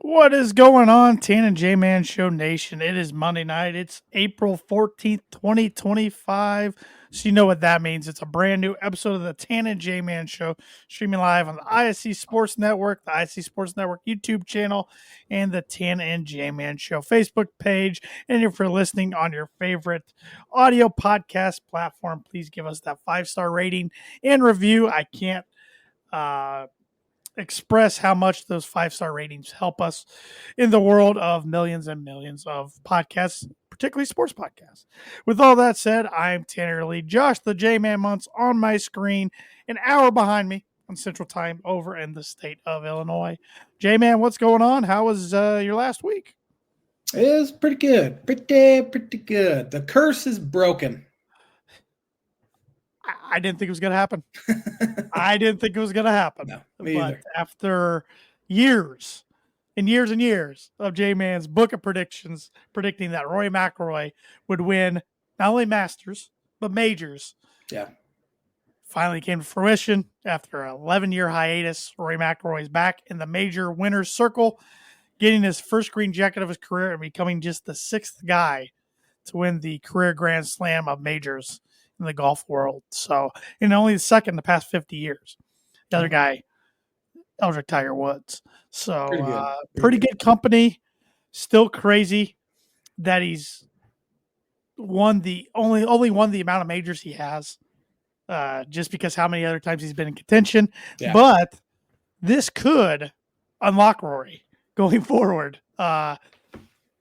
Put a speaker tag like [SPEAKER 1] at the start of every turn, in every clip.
[SPEAKER 1] What is going on, Tan and J-Man Show Nation? It is Monday night. It's April 14th, 2025. So you know what that means. It's a brand new episode of the Tan and J-Man Show, streaming live on the ISC Sports Network, the ISC Sports Network YouTube channel, and the Tan and J-Man Show Facebook page. And if you're listening on your favorite audio podcast platform, please give us that 5-star rating and review. I can't express how much those 5-star ratings help us in the world of millions and millions of podcasts, particularly sports podcasts. With all that said, I'm Tanner Lee. Josh the J-Man Months on my screen, an hour behind me on Central Time over in the state of Illinois. J-Man, what's going on? How was your last week?
[SPEAKER 2] It was pretty good. Pretty good. The curse is broken.
[SPEAKER 1] I didn't think it was going to happen. I didn't think it was going to happen.
[SPEAKER 2] No,
[SPEAKER 1] but
[SPEAKER 2] either.
[SPEAKER 1] After years and years and years of J-Man's book of predictions, predicting that Rory McIlroy would win not only Masters, but majors.
[SPEAKER 2] Yeah.
[SPEAKER 1] Finally came to fruition after an 11-year hiatus. Rory McIlroy is back in the major winners circle, getting his first green jacket of his career and becoming just the 6th guy to win the career Grand Slam of majors in the golf world. So, and only the second in the past 50 years. The other guy, Eldrick Tiger Woods. So, pretty good company. Still crazy that he's won the only won the amount of majors he has, just because how many other times he's been in contention. Yeah. But this could unlock Rory going forward.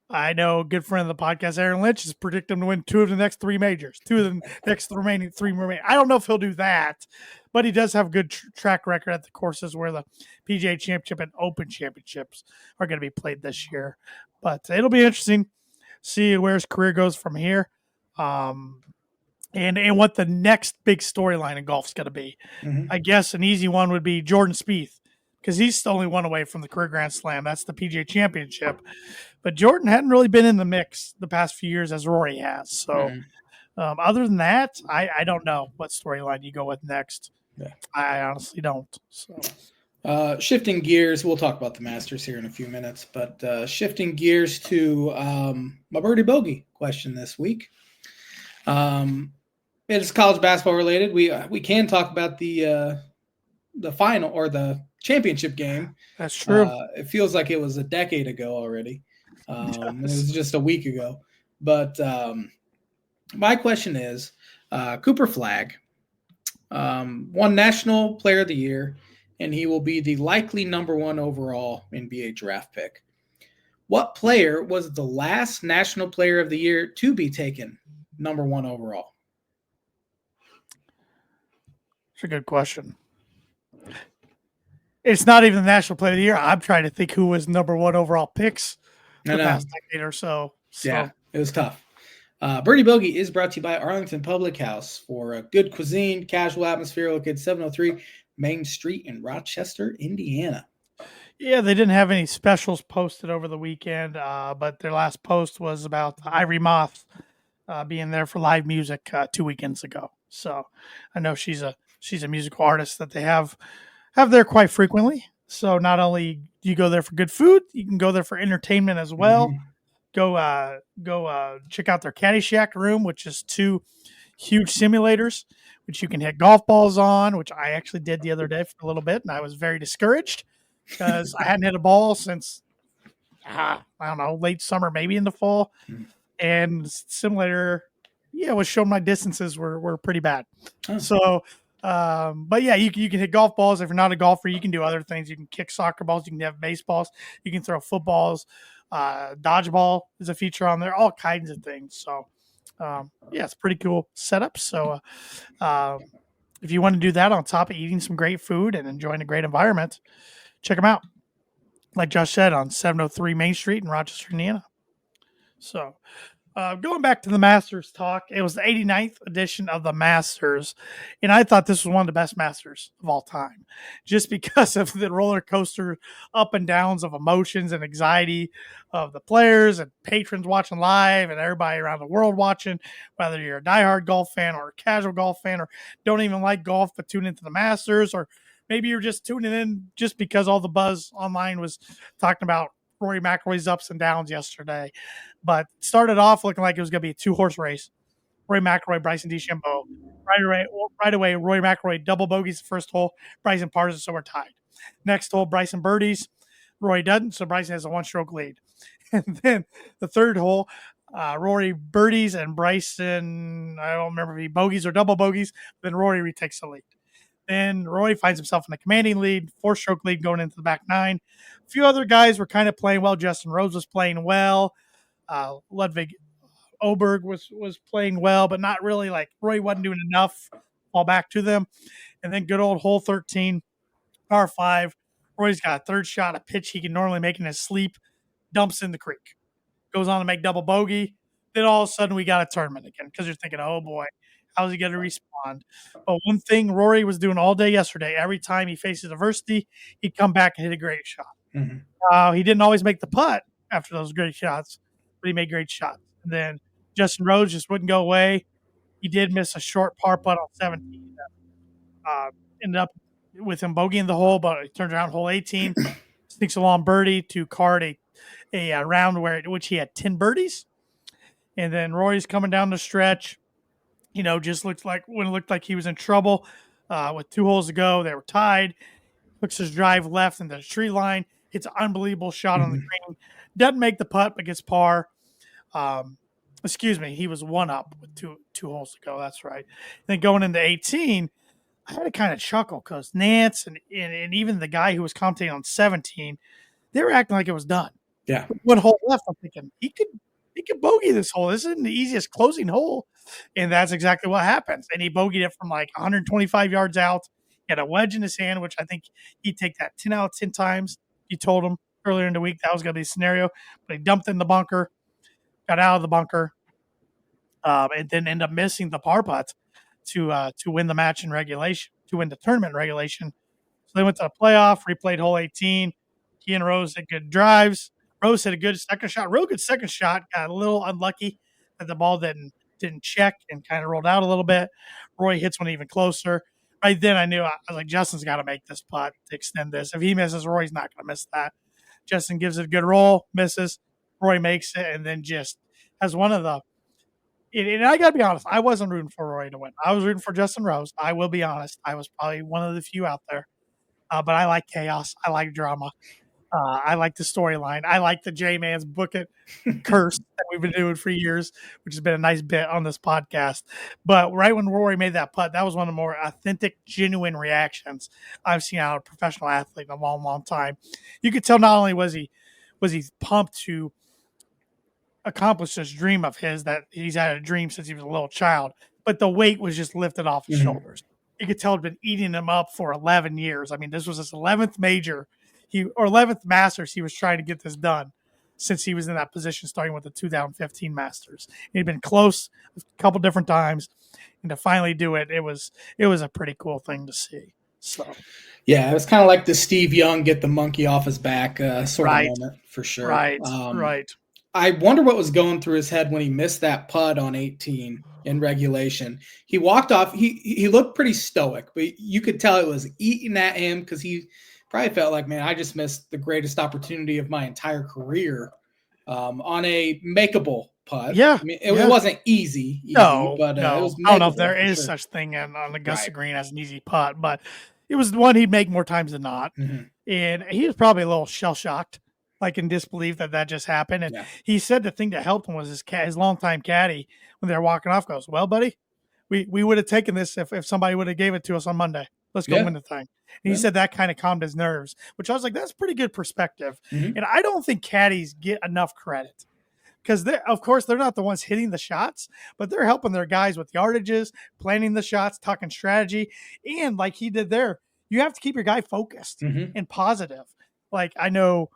[SPEAKER 1] I know a good friend of the podcast, Aaron Lynch, is predicting him to win 2 of the next 3 majors, 2 of the next remaining 3 remaining. I don't know if he'll do that, but he does have a good track record at the courses where the PGA Championship and Open Championships are going to be played this year. But it'll be interesting to see where his career goes from here, and what the next big storyline in golf is going to be. Mm-hmm. I guess an easy one would be Jordan Spieth, because he's only one away from the career Grand Slam. That's the PGA Championship. But Jordan hadn't really been in the mix the past few years as Rory has. So other than that, I don't know what storyline you go with next. Yeah. I honestly don't. So
[SPEAKER 2] shifting gears, we'll talk about the Masters here in a few minutes, but shifting gears to my birdie bogey question this week. It is college basketball related. We can talk about the final or the championship game.
[SPEAKER 1] That's true.
[SPEAKER 2] It feels like it was a decade ago already. It was just a week ago. But my question is, Cooper Flagg won National Player of the Year, and he will be the likely number 1 overall NBA draft pick. What player was the last National Player of the Year to be taken number 1 overall?
[SPEAKER 1] It's a good question. It's not even the National Player of the Year. I'm trying to think who was number 1 overall picks the past decade or so.
[SPEAKER 2] Yeah, it was tough. Birdie Bogey is brought to you by Arlington Public House for good cuisine, casual atmosphere, located 703 Main Street in Rochester, Indiana.
[SPEAKER 1] Yeah, they didn't have any specials posted over the weekend, but their last post was about Ivory Moth being there for live music 2 weekends ago. So I know she's a musical artist that they have there quite frequently. So not only do you go there for good food, you can go there for entertainment as well. Mm-hmm. Go check out their Caddyshack room, which is 2 huge simulators, which you can hit golf balls on, which I actually did the other day for a little bit, and I was very discouraged because I hadn't hit a ball since, I don't know, late summer, maybe in the fall. Mm-hmm. And simulator, was showing my distances were pretty bad. Oh. So, but yeah, you can hit golf balls. If you're not a golfer, you can do other things. You can kick soccer balls. You can have baseballs. You can throw footballs. Dodgeball is a feature on there. All kinds of things. So, it's a pretty cool setup. So, if you want to do that on top of eating some great food and enjoying a great environment, check them out. Like Josh said, on 703 Main Street in Rochester, Indiana. So, going back to the Masters talk, it was the 89th edition of the Masters, and I thought this was one of the best Masters of all time, just because of the roller coaster up and downs of emotions and anxiety of the players and patrons watching live and everybody around the world watching, whether you're a diehard golf fan or a casual golf fan or don't even like golf but tune into the Masters, or maybe you're just tuning in just because all the buzz online was talking about Rory McIlroy's ups and downs yesterday, but started off looking like it was going to be a 2-horse race. Rory McIlroy, Bryson DeChambeau. Right away, Rory McIlroy double bogeys the first hole. Bryson pars it, so we're tied. Next hole, Bryson birdies. Rory doesn't, so Bryson has a 1-stroke lead. And then the third hole, Rory birdies and Bryson, I don't remember if he bogeys or double bogeys, then Rory retakes the lead. Then Rory finds himself in a commanding lead, 4-stroke lead going into the back 9. A few other guys were kind of playing well. Justin Rose was playing well. Ludwig Oberg was playing well, but not really. Like Rory wasn't doing enough. Fall back to them. And then good old hole 13, par 5. Rory's got a third shot, a pitch he can normally make in his sleep, dumps in the creek. Goes on to make double bogey. Then all of a sudden we got a tournament again because you're thinking, oh boy, how's he going to respond? But one thing Rory was doing all day yesterday, every time he faces adversity, he'd come back and hit a great shot. He didn't always make the putt after those great shots, but he made great shots. And then Justin Rose just wouldn't go away. He did miss a short par putt on 17 that ended up with him bogeying the hole, but he turned around hole 18, sneaks along birdie to card a round which he had 10 birdies. And then Rory's coming down the stretch, just looked like when it looked like he was in trouble with 2 holes to go. They were tied. Hooks his drive left in the tree line. Hits an unbelievable shot on the green. Doesn't make the putt, but gets par. He was 1 up with two holes to go. That's right. Then going into 18, I had to kind of chuckle because Nance and even the guy who was commentating on 17, they were acting like it was done.
[SPEAKER 2] Yeah.
[SPEAKER 1] 1 hole left. I'm thinking he could bogey this hole. This isn't the easiest closing hole. And that's exactly what happens. And he bogeyed it from like 125 yards out. He had a wedge in his hand, which I think he'd take that 10 out of 10 times. He told him earlier in the week that was going to be the scenario. But he dumped in the bunker, got out of the bunker, and then ended up missing the par putt to win the match in regulation, to win the tournament in regulation. So they went to the playoff, replayed hole 18. He and Rose had good drives. Rose had a good second shot, real good second shot. Got a little unlucky that the ball didn't check and kind of rolled out a little bit. Roy hits one even closer. Right then I knew, I was like, Justin's got to make this putt to extend this. If he misses, Roy's not going to miss that. Justin gives it a good roll, misses. Roy makes it, and then just has one of the – and I got to be honest, I wasn't rooting for Roy to win. I was rooting for Justin Rose. I will be honest. I was probably one of the few out there. But I like chaos. I like drama. I like the storyline. I like the J-Man's book it curse that we've been doing for years, which has been a nice bit on this podcast. But right when Rory made that putt, that was one of the more authentic, genuine reactions I've seen out of a professional athlete in a long, long time. You could tell not only was he pumped to accomplish this dream of his that he's had a dream since he was a little child, but the weight was just lifted off his shoulders. You could tell it had been eating him up for 11 years. I mean, this was his 11th major. 11th Masters, he was trying to get this done since he was in that position, starting with the 2015 Masters. He'd been close a couple different times, and to finally do it, it was a pretty cool thing to see. So,
[SPEAKER 2] yeah, it was kind of like the Steve Young get the monkey off his back sort of moment for sure.
[SPEAKER 1] Right.
[SPEAKER 2] I wonder what was going through his head when he missed that putt on 18 in regulation. He walked off. He looked pretty stoic, but you could tell it was eating at him because he probably felt like, man, I just missed the greatest opportunity of my entire career on a makeable putt.
[SPEAKER 1] Yeah.
[SPEAKER 2] I mean, it wasn't easy.
[SPEAKER 1] No.
[SPEAKER 2] It was
[SPEAKER 1] I don't know if there is such thing on Augusta Green as an easy putt, but it was one he'd make more times than not. And he was probably a little shell-shocked, like in disbelief that just happened. And he said the thing that helped him was his longtime caddy when they were walking off goes, well, buddy, we would have taken this if somebody would have gave it to us on Monday. Let's go win the thing. And he said that kind of calmed his nerves, which I was like, that's pretty good perspective. And I don't think caddies get enough credit because, of course, they're not the ones hitting the shots, but they're helping their guys with yardages, planning the shots, talking strategy. And like he did there, you have to keep your guy focused and positive. Like I know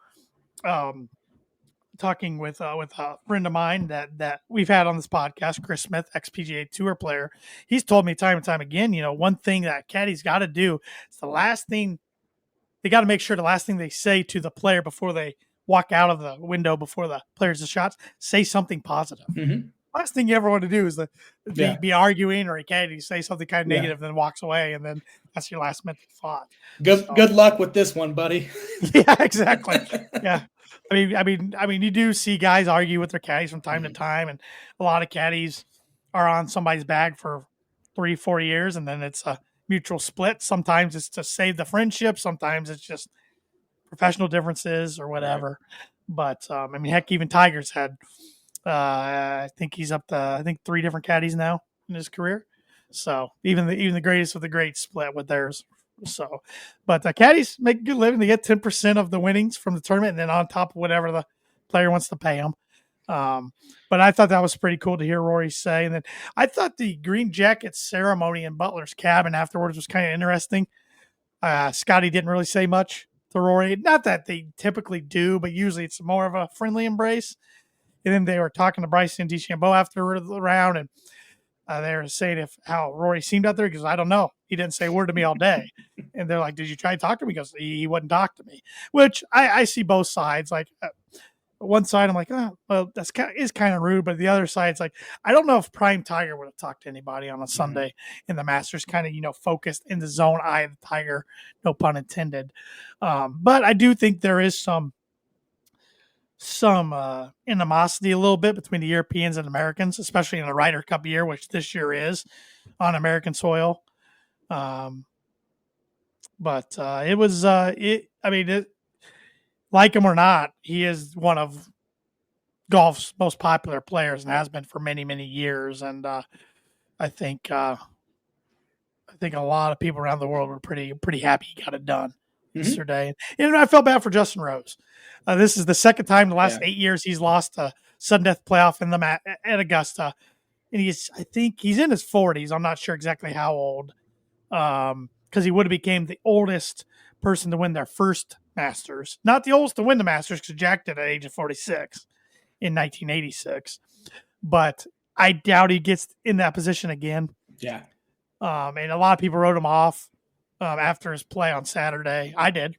[SPEAKER 1] talking with a friend of mine that we've had on this podcast, Chris Smith, ex-PGA Tour player, he's told me time and time again, one thing that caddies got to do is the last thing they got to make sure the last thing they say to the player before they walk out of the window before the player's the shots, say something positive. Last thing you ever want to do is be arguing or a caddy say something kind of negative, then walks away, and then that's your last mental thought.
[SPEAKER 2] Good luck with this one, buddy.
[SPEAKER 1] Yeah, exactly. Yeah. You do see guys argue with their caddies from time to time, and a lot of caddies are on somebody's bag for 3-4 years, and then it's a mutual split. Sometimes it's to save the friendship. Sometimes it's just professional differences or
[SPEAKER 2] Right.
[SPEAKER 1] whatever. But heck, even Tiger's had, I think he's up to, I think 3 different caddies now in his career. So even the greatest of the greats split with theirs. So, but the caddies make a good living. They get 10% of the winnings from the tournament, and then on top of whatever the player wants to pay them. But I thought that was pretty cool to hear Rory say. And then I thought the green jacket ceremony in Butler's cabin afterwards was kind of interesting. Scotty didn't really say much to Rory. Not that they typically do, but usually it's more of a friendly embrace. And then they were talking to Bryson DeChambeau after the round, and they were saying how Rory seemed out there. He goes, I don't know. He didn't say a word to me all day. And they're like, did you try to talk to him? He goes, he wouldn't talk to me, which I see both sides. Like, one side, I'm like, oh, well, that's kind of rude. But the other side, it's like, I don't know if Prime Tiger would have talked to anybody on a Sunday in the Masters, kind of, focused in the zone eye of the Tiger, no pun intended. But I do think there is some animosity a little bit between the Europeans and Americans, especially in the Ryder Cup year, which this year is on American soil. But it was, like him or not, he is one of golf's most popular players and has been for many, many years. And I think a lot of people around the world were pretty happy he got it done yesterday. And I felt bad for Justin Rose. This is the second time in the last 8 years he's lost a sudden death playoff in the at Augusta, and I think he's in his 40s. I'm not sure exactly how old, because he would have became the oldest person to win their first Masters, not the oldest to win the Masters, because Jack did at age of 46 in 1986. But I doubt he gets in that position again.
[SPEAKER 2] Yeah.
[SPEAKER 1] And a lot of people wrote him off after his play on Saturday. I did.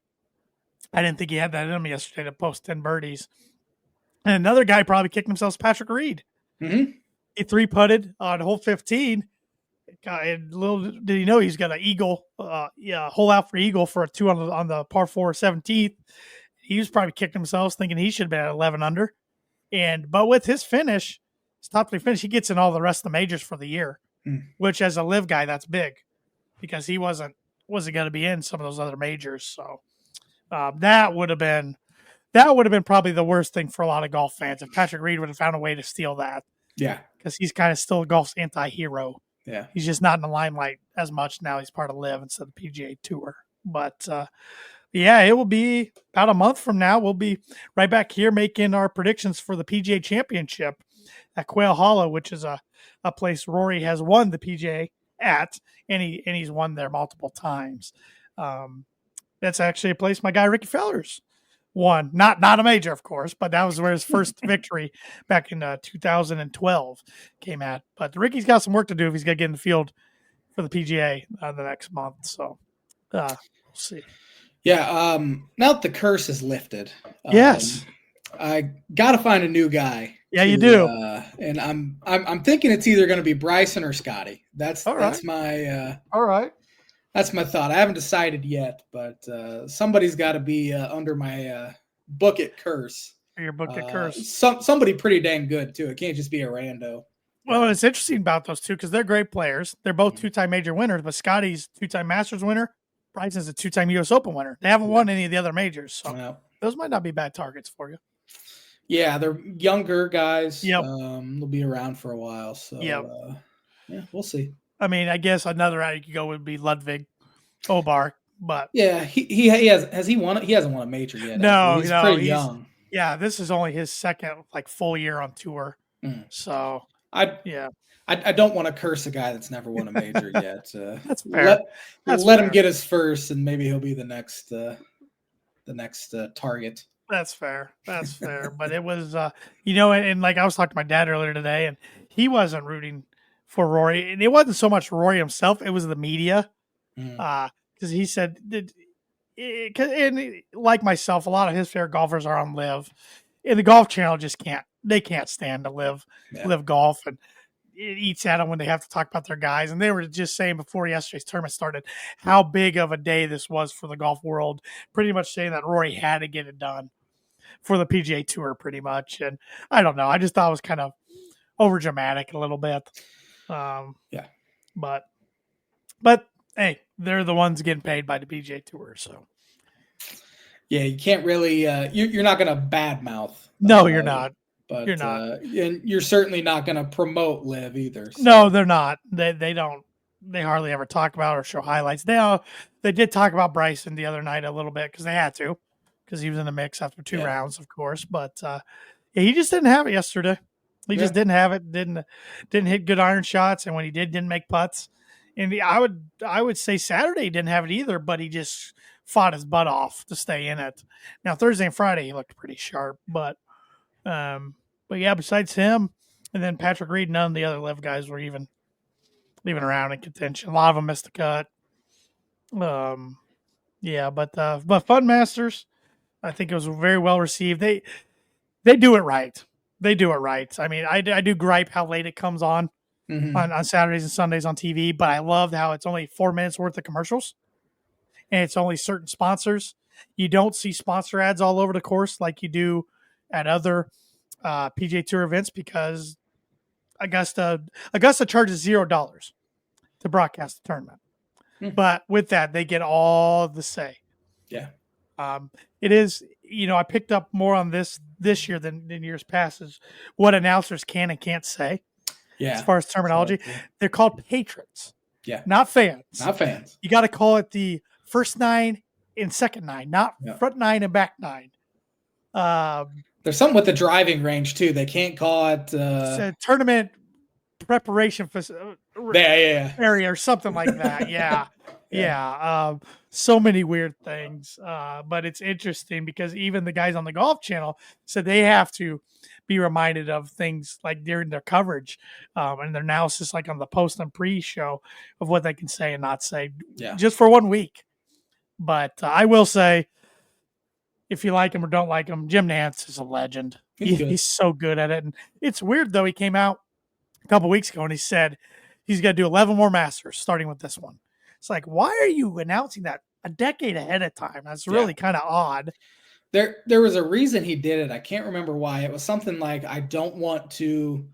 [SPEAKER 1] I didn't think he had that in him yesterday to post 10 birdies. And another guy probably kicked himself, Patrick Reed.
[SPEAKER 2] Mm-hmm.
[SPEAKER 1] He 3-putted on hole 15. And little did he know he's got an eagle, hole out for eagle for a 2 on the par 4 17th. He was probably kicking himself, thinking he should have been at 11 under. But with his finish, his top 3 finish, he gets in all the rest of the majors for the year, which as a live guy, that's big, because he wasn't going to be in some of those other majors. So that would have been probably the worst thing for a lot of golf fans if Patrick Reed would have found a way to steal that.
[SPEAKER 2] Yeah,
[SPEAKER 1] because he's kind of still golf's anti-hero.
[SPEAKER 2] Yeah,
[SPEAKER 1] he's just not in the limelight as much now. He's part of LIV instead of PGA Tour. But it will be about a month from now. We'll be right back here making our predictions for the PGA Championship at Quail Hollow, which is a place Rory has won the PGA at, and he's won there multiple times. That's actually a place my guy Ricky Fellers won. Not a major, of course, but that was where his first victory back in 2012 came at. But Ricky's got some work to do if he's going to get in the field for the PGA the next month. So we'll see.
[SPEAKER 2] Yeah. Now that the curse is lifted,
[SPEAKER 1] yes,
[SPEAKER 2] I got to find a new guy.
[SPEAKER 1] Yeah, you do.
[SPEAKER 2] And I'm thinking it's either going to be Bryson or Scotty. That's my
[SPEAKER 1] all right.
[SPEAKER 2] That's my thought. I haven't decided yet, but somebody's got to be under my book it curse.
[SPEAKER 1] Your book it curse.
[SPEAKER 2] Somebody pretty dang good too. It can't just be a rando.
[SPEAKER 1] Well, it's interesting about those two because they're great players. They're both 2-time major winners, but Scotty's 2-time Masters winner. Bryson's a 2-time U.S. Open winner. They haven't won any of the other majors, so those might not be bad targets for you.
[SPEAKER 2] Yeah, they're younger guys.
[SPEAKER 1] Yep.
[SPEAKER 2] They'll be around for a while. So we'll see.
[SPEAKER 1] I mean, I guess another route you could go would be Ludwig Obar, but
[SPEAKER 2] he has he won it? He hasn't won a major yet.
[SPEAKER 1] No,
[SPEAKER 2] he's pretty young.
[SPEAKER 1] Yeah, this is only his second full year on tour. So
[SPEAKER 2] I don't want to curse a guy that's never won a major yet.
[SPEAKER 1] That's fair.
[SPEAKER 2] Let him get his first, and maybe he'll be the next target.
[SPEAKER 1] That's fair. That's fair. But it was, and like I was talking to my dad earlier today, and he wasn't rooting for Rory, and it wasn't so much Rory himself; it was the media, because he said, and like myself, a lot of his favorite golfers are on LIV, and the Golf Channel just can't stand to live golf, and it eats at them when they have to talk about their guys. And they were just saying before yesterday's tournament started how big of a day this was for the golf world, pretty much saying that Rory had to get it done. for the PGA Tour pretty much. And I don't know. I just thought it was kind of over dramatic a little bit.
[SPEAKER 2] Yeah.
[SPEAKER 1] But hey, they're the ones getting paid by the PGA Tour, so
[SPEAKER 2] Yeah, you can't really. You're not going to badmouth.
[SPEAKER 1] no, you're not.
[SPEAKER 2] But
[SPEAKER 1] You're not.
[SPEAKER 2] and you're certainly not going to promote Live either. So.
[SPEAKER 1] No, they're not. They don't. They hardly ever talk about or show highlights. They did talk about Bryson the other night a little bit because they had to, because he was in the mix after 2 rounds, of course. But yeah, he just didn't have it yesterday. He just didn't have it. Didn't hit good iron shots, and when he didn't make putts. And I would say Saturday he didn't have it either, but he just fought his butt off to stay in it. Now Thursday and Friday he looked pretty sharp, but yeah, besides him and then Patrick Reed, none of the other Live guys were even around in contention. A lot of them missed the cut. Yeah, but Fun Masters, I think it was very well received. They do it right. They do it right. I mean, I do gripe how late it comes on Saturdays and Sundays on TV, but I love how it's only 4 minutes worth of commercials, and it's only certain sponsors. You don't see sponsor ads all over the course like you do at other PGA Tour events because Augusta charges $0 to broadcast the tournament. But with that, they get all the say.
[SPEAKER 2] Yeah.
[SPEAKER 1] It is, I picked up more on this year than years past is what announcers can and can't say.
[SPEAKER 2] Yeah.
[SPEAKER 1] As far as terminology, they're called patrons.
[SPEAKER 2] Yeah.
[SPEAKER 1] Not fans.
[SPEAKER 2] Not fans.
[SPEAKER 1] You got to call it the first 9 and second 9, not front 9 and back 9.
[SPEAKER 2] There's something with the driving range too. They can't call it
[SPEAKER 1] tournament preparation area or something like that. Yeah. So many weird things. But it's interesting because even the guys on the Golf Channel said they have to be reminded of things like during their coverage and their analysis, like on the post and pre-show of what they can say and not say just for 1 week. But I will say, if you like him or don't like him, Jim Nantz is a legend. He's so good at it. And it's weird, though. He came out a couple weeks ago and he said he's going to do 11 more Masters starting with this one. It's like, why are you announcing that a decade ahead of time? That's really kind of odd.
[SPEAKER 2] There was a reason he did it. I can't remember why. It was something like, I don't want to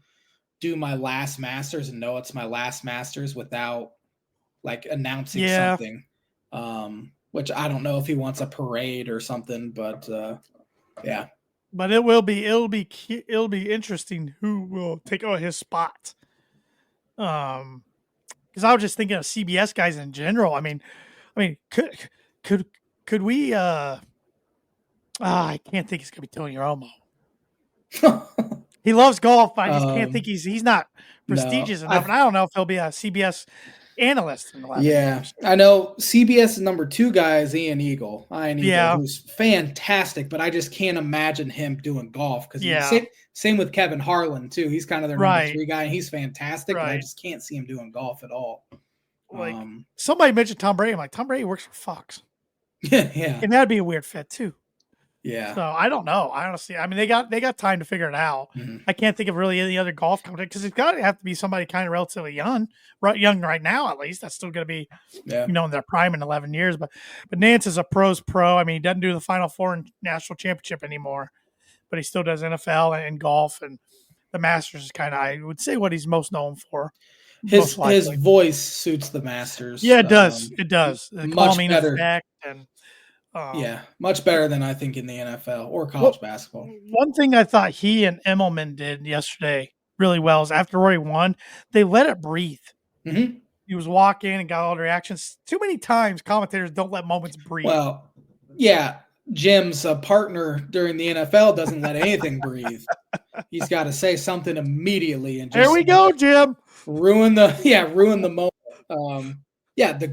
[SPEAKER 2] do my last Masters and know it's my last Masters without like announcing something. Which I don't know if he wants a parade or something, but yeah.
[SPEAKER 1] But it'll be interesting who will take his spot. Because I was just thinking of CBS guys in general. I mean, could we? I can't think it's gonna be Tony Romo. He loves golf. I just can't think he's not prestigious enough. And I don't know if he'll be a CBS analyst in the last years.
[SPEAKER 2] I know CBS's number 2 guy is Ian Eagle, who's fantastic, but I just can't imagine him doing golf because same with Kevin Harlan too. He's kind of their number 3 guy, and he's fantastic. But I just can't see him doing golf at all.
[SPEAKER 1] Like somebody mentioned Tom Brady. I'm like, Tom Brady works for Fox.
[SPEAKER 2] Yeah,
[SPEAKER 1] and that'd be a weird fit too.
[SPEAKER 2] Yeah.
[SPEAKER 1] So I don't know. Honestly, I mean, they got time to figure it out. I can't think of really any other golf company because it's got to have to be somebody kind of relatively young right now at least. That's still going to be, in their prime in 11 years. But Nance is a pro's pro. I mean, he doesn't do the Final Four and national championship anymore, but he still does NFL and golf, and the Masters is kind of, I would say, what he's most known for.
[SPEAKER 2] His voice suits the Masters.
[SPEAKER 1] Yeah, it does. It does. The
[SPEAKER 2] much better.
[SPEAKER 1] Effect and.
[SPEAKER 2] Much better than I think in the NFL or college basketball.
[SPEAKER 1] One thing I thought he and Immelman did yesterday really well is after Rory won, they let it breathe.
[SPEAKER 2] Mm-hmm.
[SPEAKER 1] He was walking and got all the reactions. Too many times commentators don't let moments breathe.
[SPEAKER 2] Well, yeah, Jim's partner during the NFL doesn't let anything breathe. He's got to say something immediately and just
[SPEAKER 1] there we go, Jim.
[SPEAKER 2] Ruin the moment. The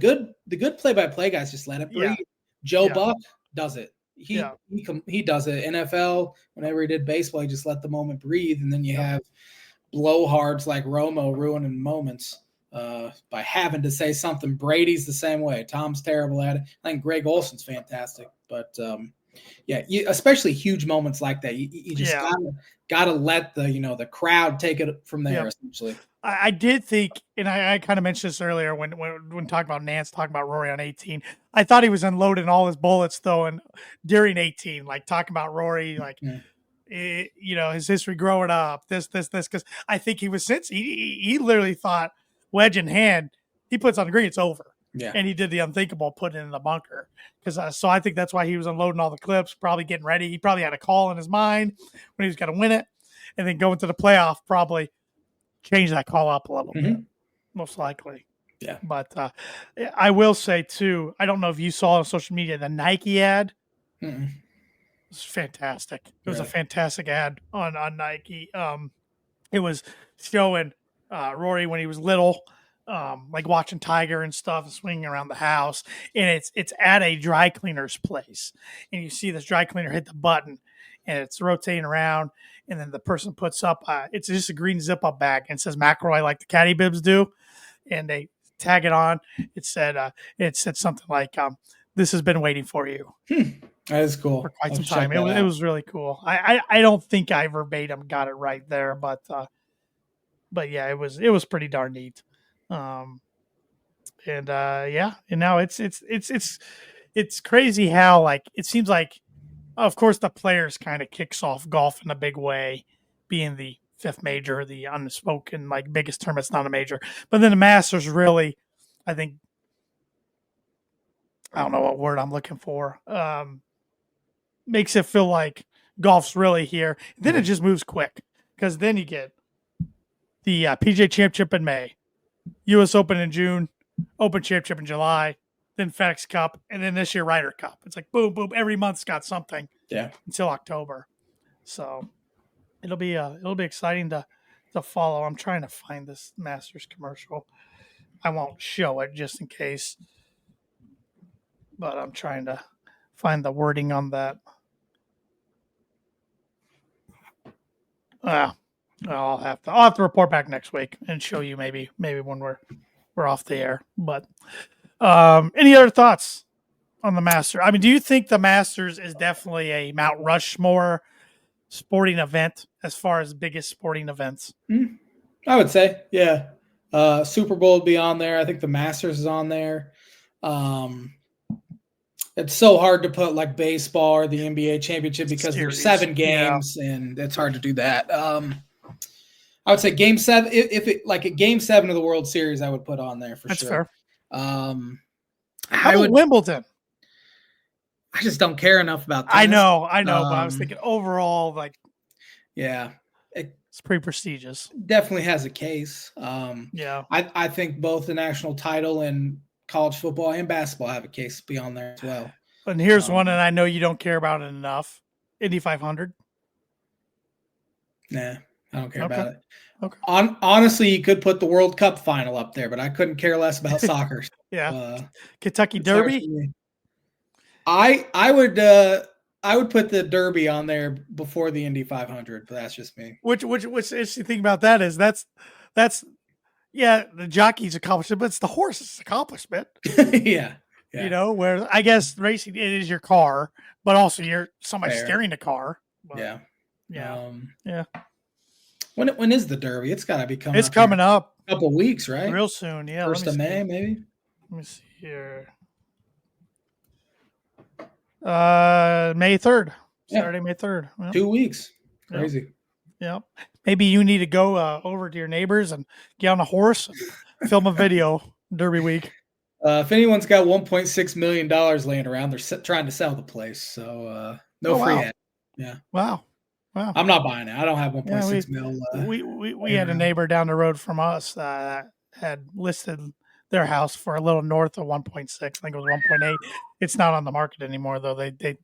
[SPEAKER 2] good play-by-play guys just let it breathe.
[SPEAKER 1] Yeah.
[SPEAKER 2] Joe Buck does it. He does it. NFL, whenever he did baseball, he just let the moment breathe. And then you have blowhards like Romo ruining moments by having to say something. Brady's the same way. Tom's terrible at it. I think Greg Olson's fantastic. But Yeah, especially huge moments like that. You just gotta let the crowd take it from there. Essentially,
[SPEAKER 1] I did think, and I kind of mentioned this earlier when talking about Nance, talking about Rory on 18. I thought he was unloading all his bullets though, and during 18, like talking about Rory, like his history growing up, this, because I think he was he literally thought wedge in hand, he puts on the green, it's over.
[SPEAKER 2] Yeah,
[SPEAKER 1] and he did the unthinkable, putting it in the bunker. Because so I think that's why he was unloading all the clips, probably getting ready. He probably had a call in his mind when he was going to win it, and then going to the playoff, probably change that call up a little bit, most likely.
[SPEAKER 2] Yeah.
[SPEAKER 1] But I will say too, I don't know if you saw on social media the Nike ad.
[SPEAKER 2] Mm-mm.
[SPEAKER 1] It was fantastic. It was a fantastic ad on Nike. It was showing Rory when he was little, like watching Tiger and stuff, swinging around the house, and it's at a dry cleaner's place, and you see this dry cleaner hit the button, and it's rotating around, and then the person puts up it's just a green zip up bag and it says McIlroy, like the caddy bibs do, and they tag it on. It said something like this has been waiting for you.
[SPEAKER 2] That is cool.
[SPEAKER 1] For quite some time. It was really cool. I don't think I verbatim got it right there, but yeah, it was pretty darn neat. And now it's crazy how, like, it seems like, of course, the players kind of kicks off golf in a big way, being the fifth major, the unspoken, like, biggest tournament. It's not a major, but then the Masters really, I think, I don't know what word I'm looking for, makes it feel like golf's really here. Then it just moves quick, because then you get the PGA Championship in May, U.S. Open in June, Open Championship in July, then FedEx Cup, and then this year Ryder Cup. It's like boom, boom. Every month's got something.
[SPEAKER 2] Yeah.
[SPEAKER 1] Until October, so it'll be exciting to follow. I'm trying to find this Masters commercial. I won't show it just in case, but I'm trying to find the wording on that. I'll have to report back next week and show you maybe when we're off the air. But any other thoughts on the Masters? I mean, do you think the Masters is definitely a Mount Rushmore sporting event as far as biggest sporting events?
[SPEAKER 2] I would say, yeah. Super Bowl would be on there. I think the Masters is on there. It's so hard to put like baseball or the NBA championship because there's 7 games and it's hard to do that. I would say Game 7. If it like a Game 7 of the World Series, I would put on there for sure.
[SPEAKER 1] That's fair. How about Wimbledon?
[SPEAKER 2] I just don't care enough about that.
[SPEAKER 1] I know, but I was thinking overall, like,
[SPEAKER 2] yeah,
[SPEAKER 1] it's pretty prestigious.
[SPEAKER 2] Definitely has a case.
[SPEAKER 1] Yeah,
[SPEAKER 2] I think both the national title and college football and basketball have a case to be on there as well.
[SPEAKER 1] And here's one, and I know you don't care about it enough: Indy 500.
[SPEAKER 2] Nah, I don't care about it.
[SPEAKER 1] Okay.
[SPEAKER 2] Honestly, you could put the World Cup final up there, but I couldn't care less about soccer.
[SPEAKER 1] Yeah, Kentucky Derby.
[SPEAKER 2] I would put the Derby on there before the Indy 500, but that's just me.
[SPEAKER 1] Which interesting thing about that is that's yeah, the jockey's accomplishment, but it's the horse's accomplishment.
[SPEAKER 2] Yeah.
[SPEAKER 1] You know, where I guess racing, it is your car, but also you're somebody steering the car. But, yeah.
[SPEAKER 2] When is the Derby? It's got to be coming.
[SPEAKER 1] It's coming up
[SPEAKER 2] a couple weeks, right?
[SPEAKER 1] Real soon. Yeah,
[SPEAKER 2] 1st of May, maybe.
[SPEAKER 1] Let me see here. May 3rd. Saturday, May 3rd.
[SPEAKER 2] Yep. 2 weeks. Crazy.
[SPEAKER 1] Yeah. Maybe you need to go over to your neighbors and get on a horse and film a video Derby week.
[SPEAKER 2] If anyone's got $1.6 million laying around, they're trying to sell the place. So free ad. Yeah.
[SPEAKER 1] Wow.
[SPEAKER 2] I'm not buying it. I don't have 1.6 mil.
[SPEAKER 1] We had a neighbor down the road from us that had listed their house for a little north of 1.6. I think it was 1.8. It's not on the market anymore, though. They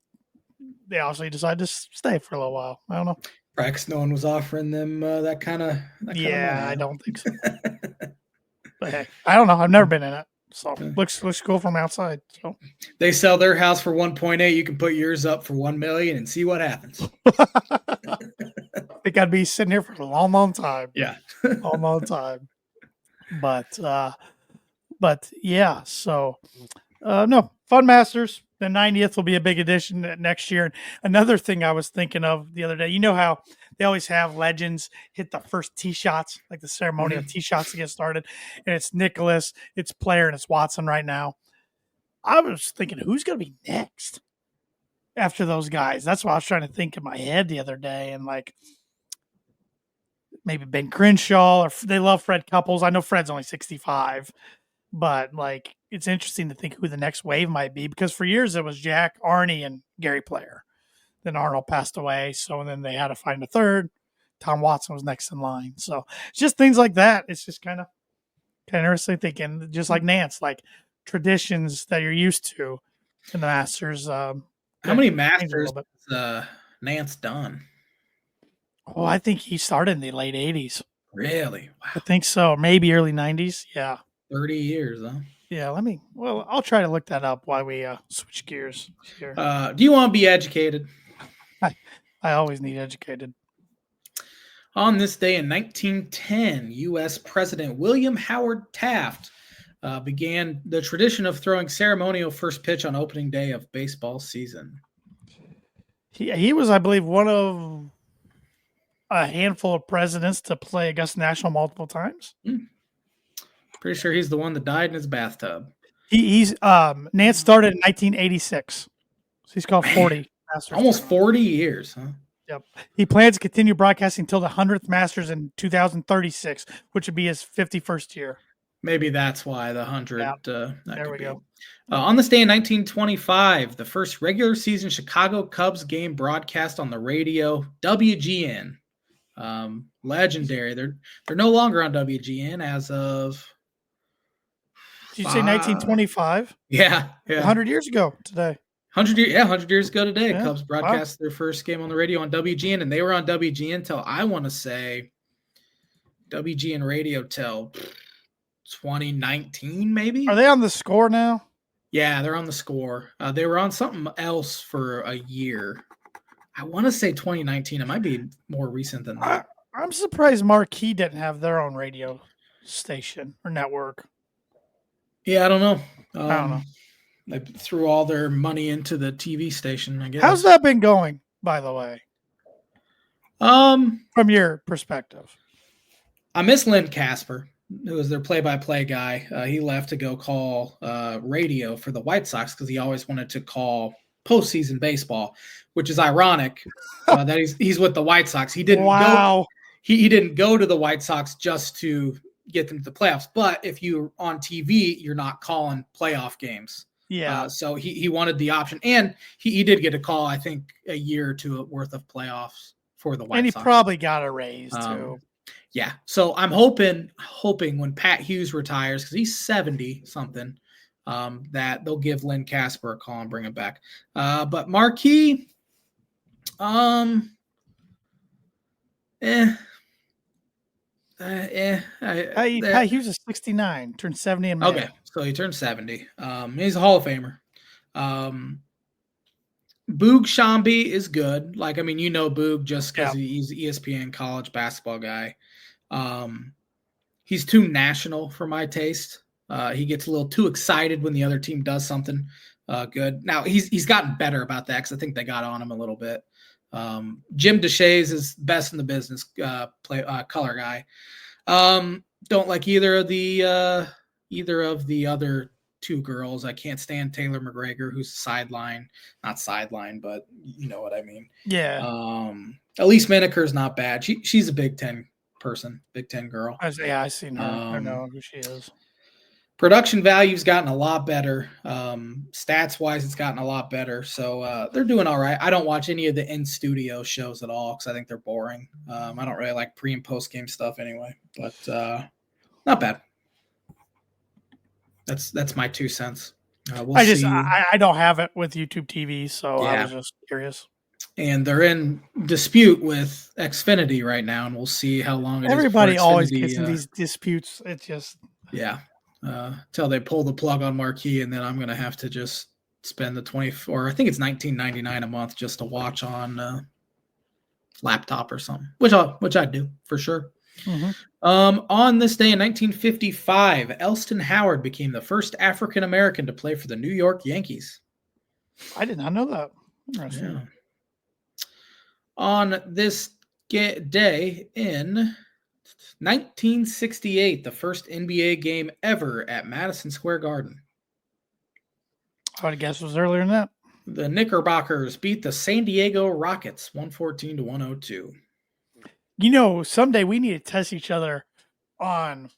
[SPEAKER 1] obviously decided to stay for a little while. I don't know.
[SPEAKER 2] Perhaps no one was offering them that kind of.
[SPEAKER 1] I don't think so. But hey, I don't know. I've never been in it, so looks cool from outside. So
[SPEAKER 2] they sell their house for 1.8. You can put yours up for 1 million and see what happens.
[SPEAKER 1] I think I'd be sitting here for a long, long time.
[SPEAKER 2] Yeah,
[SPEAKER 1] long time. But yeah. So no, fun Masters. The 90th will be a big addition next year. And another thing I was thinking of the other day, you know how they always have legends hit the first tee shots, like the ceremonial tee shots to get started, and it's Nicholas, it's Player, and it's Watson right now. I was thinking, who's going to be next after those guys? That's what I was trying to think in my head the other day, and like maybe Ben Crenshaw, or they love Fred Couples. I know Fred's only 65. But like, it's interesting to think who the next wave might be, because for years it was Jack, Arnie, and Gary Player. Then Arnold passed away, so then they had to find a third. Tom Watson was next in line. So it's just things like that. It's just kind of interesting thinking, just like Nance, like traditions that you're used to in the Masters.
[SPEAKER 2] How many Masters Nance done?
[SPEAKER 1] Oh, I think he started in the late 80s.
[SPEAKER 2] Really?
[SPEAKER 1] Wow. I think so. Maybe early 90s. Yeah.
[SPEAKER 2] 30 years, huh?
[SPEAKER 1] Yeah, I'll try to look that up while we switch gears here.
[SPEAKER 2] Do you want to be educated?
[SPEAKER 1] I always need educated.
[SPEAKER 2] On this day in 1910, U.S. President William Howard Taft began the tradition of throwing ceremonial first pitch on opening day of baseball season.
[SPEAKER 1] He was, I believe, one of a handful of presidents to play Augusta National multiple times.
[SPEAKER 2] Pretty sure he's the one that died in his bathtub.
[SPEAKER 1] He's Nance started in 1986, so he's called 40 Masters.
[SPEAKER 2] Almost 40 years, huh?
[SPEAKER 1] Yep. He plans to continue broadcasting until the 100th Masters in 2036, which would be his 51st year.
[SPEAKER 2] Maybe that's why the 100.
[SPEAKER 1] Yeah. There we go.
[SPEAKER 2] On this day in 1925, the first regular season Chicago Cubs game broadcast on the radio, WGN. Legendary. They're no longer on WGN as of.
[SPEAKER 1] Did you say 1925?
[SPEAKER 2] Yeah.
[SPEAKER 1] 100 years ago today.
[SPEAKER 2] 100 years ago today. Yeah, Cubs broadcast their first game on the radio on WGN, and they were on WGN till, I want to say, WGN radio till 2019, maybe.
[SPEAKER 1] Are they on the Score now?
[SPEAKER 2] Yeah, they're on the Score. They were on something else for a year. I want to say 2019. It might be more recent than that.
[SPEAKER 1] I'm surprised Marquee didn't have their own radio station or network.
[SPEAKER 2] Yeah, I don't know.
[SPEAKER 1] I don't know.
[SPEAKER 2] They threw all their money into the TV station, I guess.
[SPEAKER 1] How's that been going, by the way? From your perspective.
[SPEAKER 2] I miss Lynn Casper, who was their play-by-play guy. He left to go call radio for the White Sox because he always wanted to call postseason baseball, which is ironic that he's with the White Sox. He didn't go. He didn't go to the White Sox just to get them to the playoffs. But if you're on TV, you're not calling playoff games.
[SPEAKER 1] Yeah.
[SPEAKER 2] So he wanted the option, and he did get a call, I think, a year or two worth of playoffs for the White Sox.
[SPEAKER 1] And he probably got a raise too.
[SPEAKER 2] Yeah. So I'm hoping when Pat Hughes retires, because he's 70 something, that they'll give Lynn Casper a call and bring him back. But Marquee,
[SPEAKER 1] Hughes is 69, turned 70 in May.
[SPEAKER 2] Okay, so he turned 70. He's a Hall of Famer. Boog Shambi is good. Boog just because he's an ESPN college basketball guy. He's too national for my taste. He gets a little too excited when the other team does something good. Now he's gotten better about that because I think they got on him a little bit. Jim DeShays is best in the business, color guy. Don't like either of the other two girls. I can't stand Taylor McGregor, who's not sideline, but you know what I mean.
[SPEAKER 1] Yeah.
[SPEAKER 2] Elise Miniker is not bad. She's a Big Ten person, Big Ten girl.
[SPEAKER 1] I've seen her. I know who she is.
[SPEAKER 2] Production value's gotten a lot better. Stats wise, it's gotten a lot better. So they're doing all right. I don't watch any of the in-studio shows at all because I think they're boring. I don't really like pre and post game stuff anyway, but not bad. That's my 2 cents. We'll see.
[SPEAKER 1] I don't have it with YouTube TV, so yeah. I was just curious.
[SPEAKER 2] And they're in dispute with Xfinity right now, and we'll see how long it
[SPEAKER 1] Everybody always gets in these disputes. It's just
[SPEAKER 2] till they pull the plug on Marquee, and then I'm gonna have to just spend the I think it's $19.99 a month just to watch on laptop or something, which I do for sure.
[SPEAKER 1] Mm-hmm.
[SPEAKER 2] On this day in 1955, Elston Howard became the first African American to play for the New York Yankees.
[SPEAKER 1] I did not know that. Interesting.
[SPEAKER 2] Yeah. On this day in 1968, the first NBA game ever at Madison Square Garden.
[SPEAKER 1] I would have guessed it was earlier than that.
[SPEAKER 2] The Knickerbockers beat the San Diego Rockets 114 to 102.
[SPEAKER 1] Someday we need to test each other on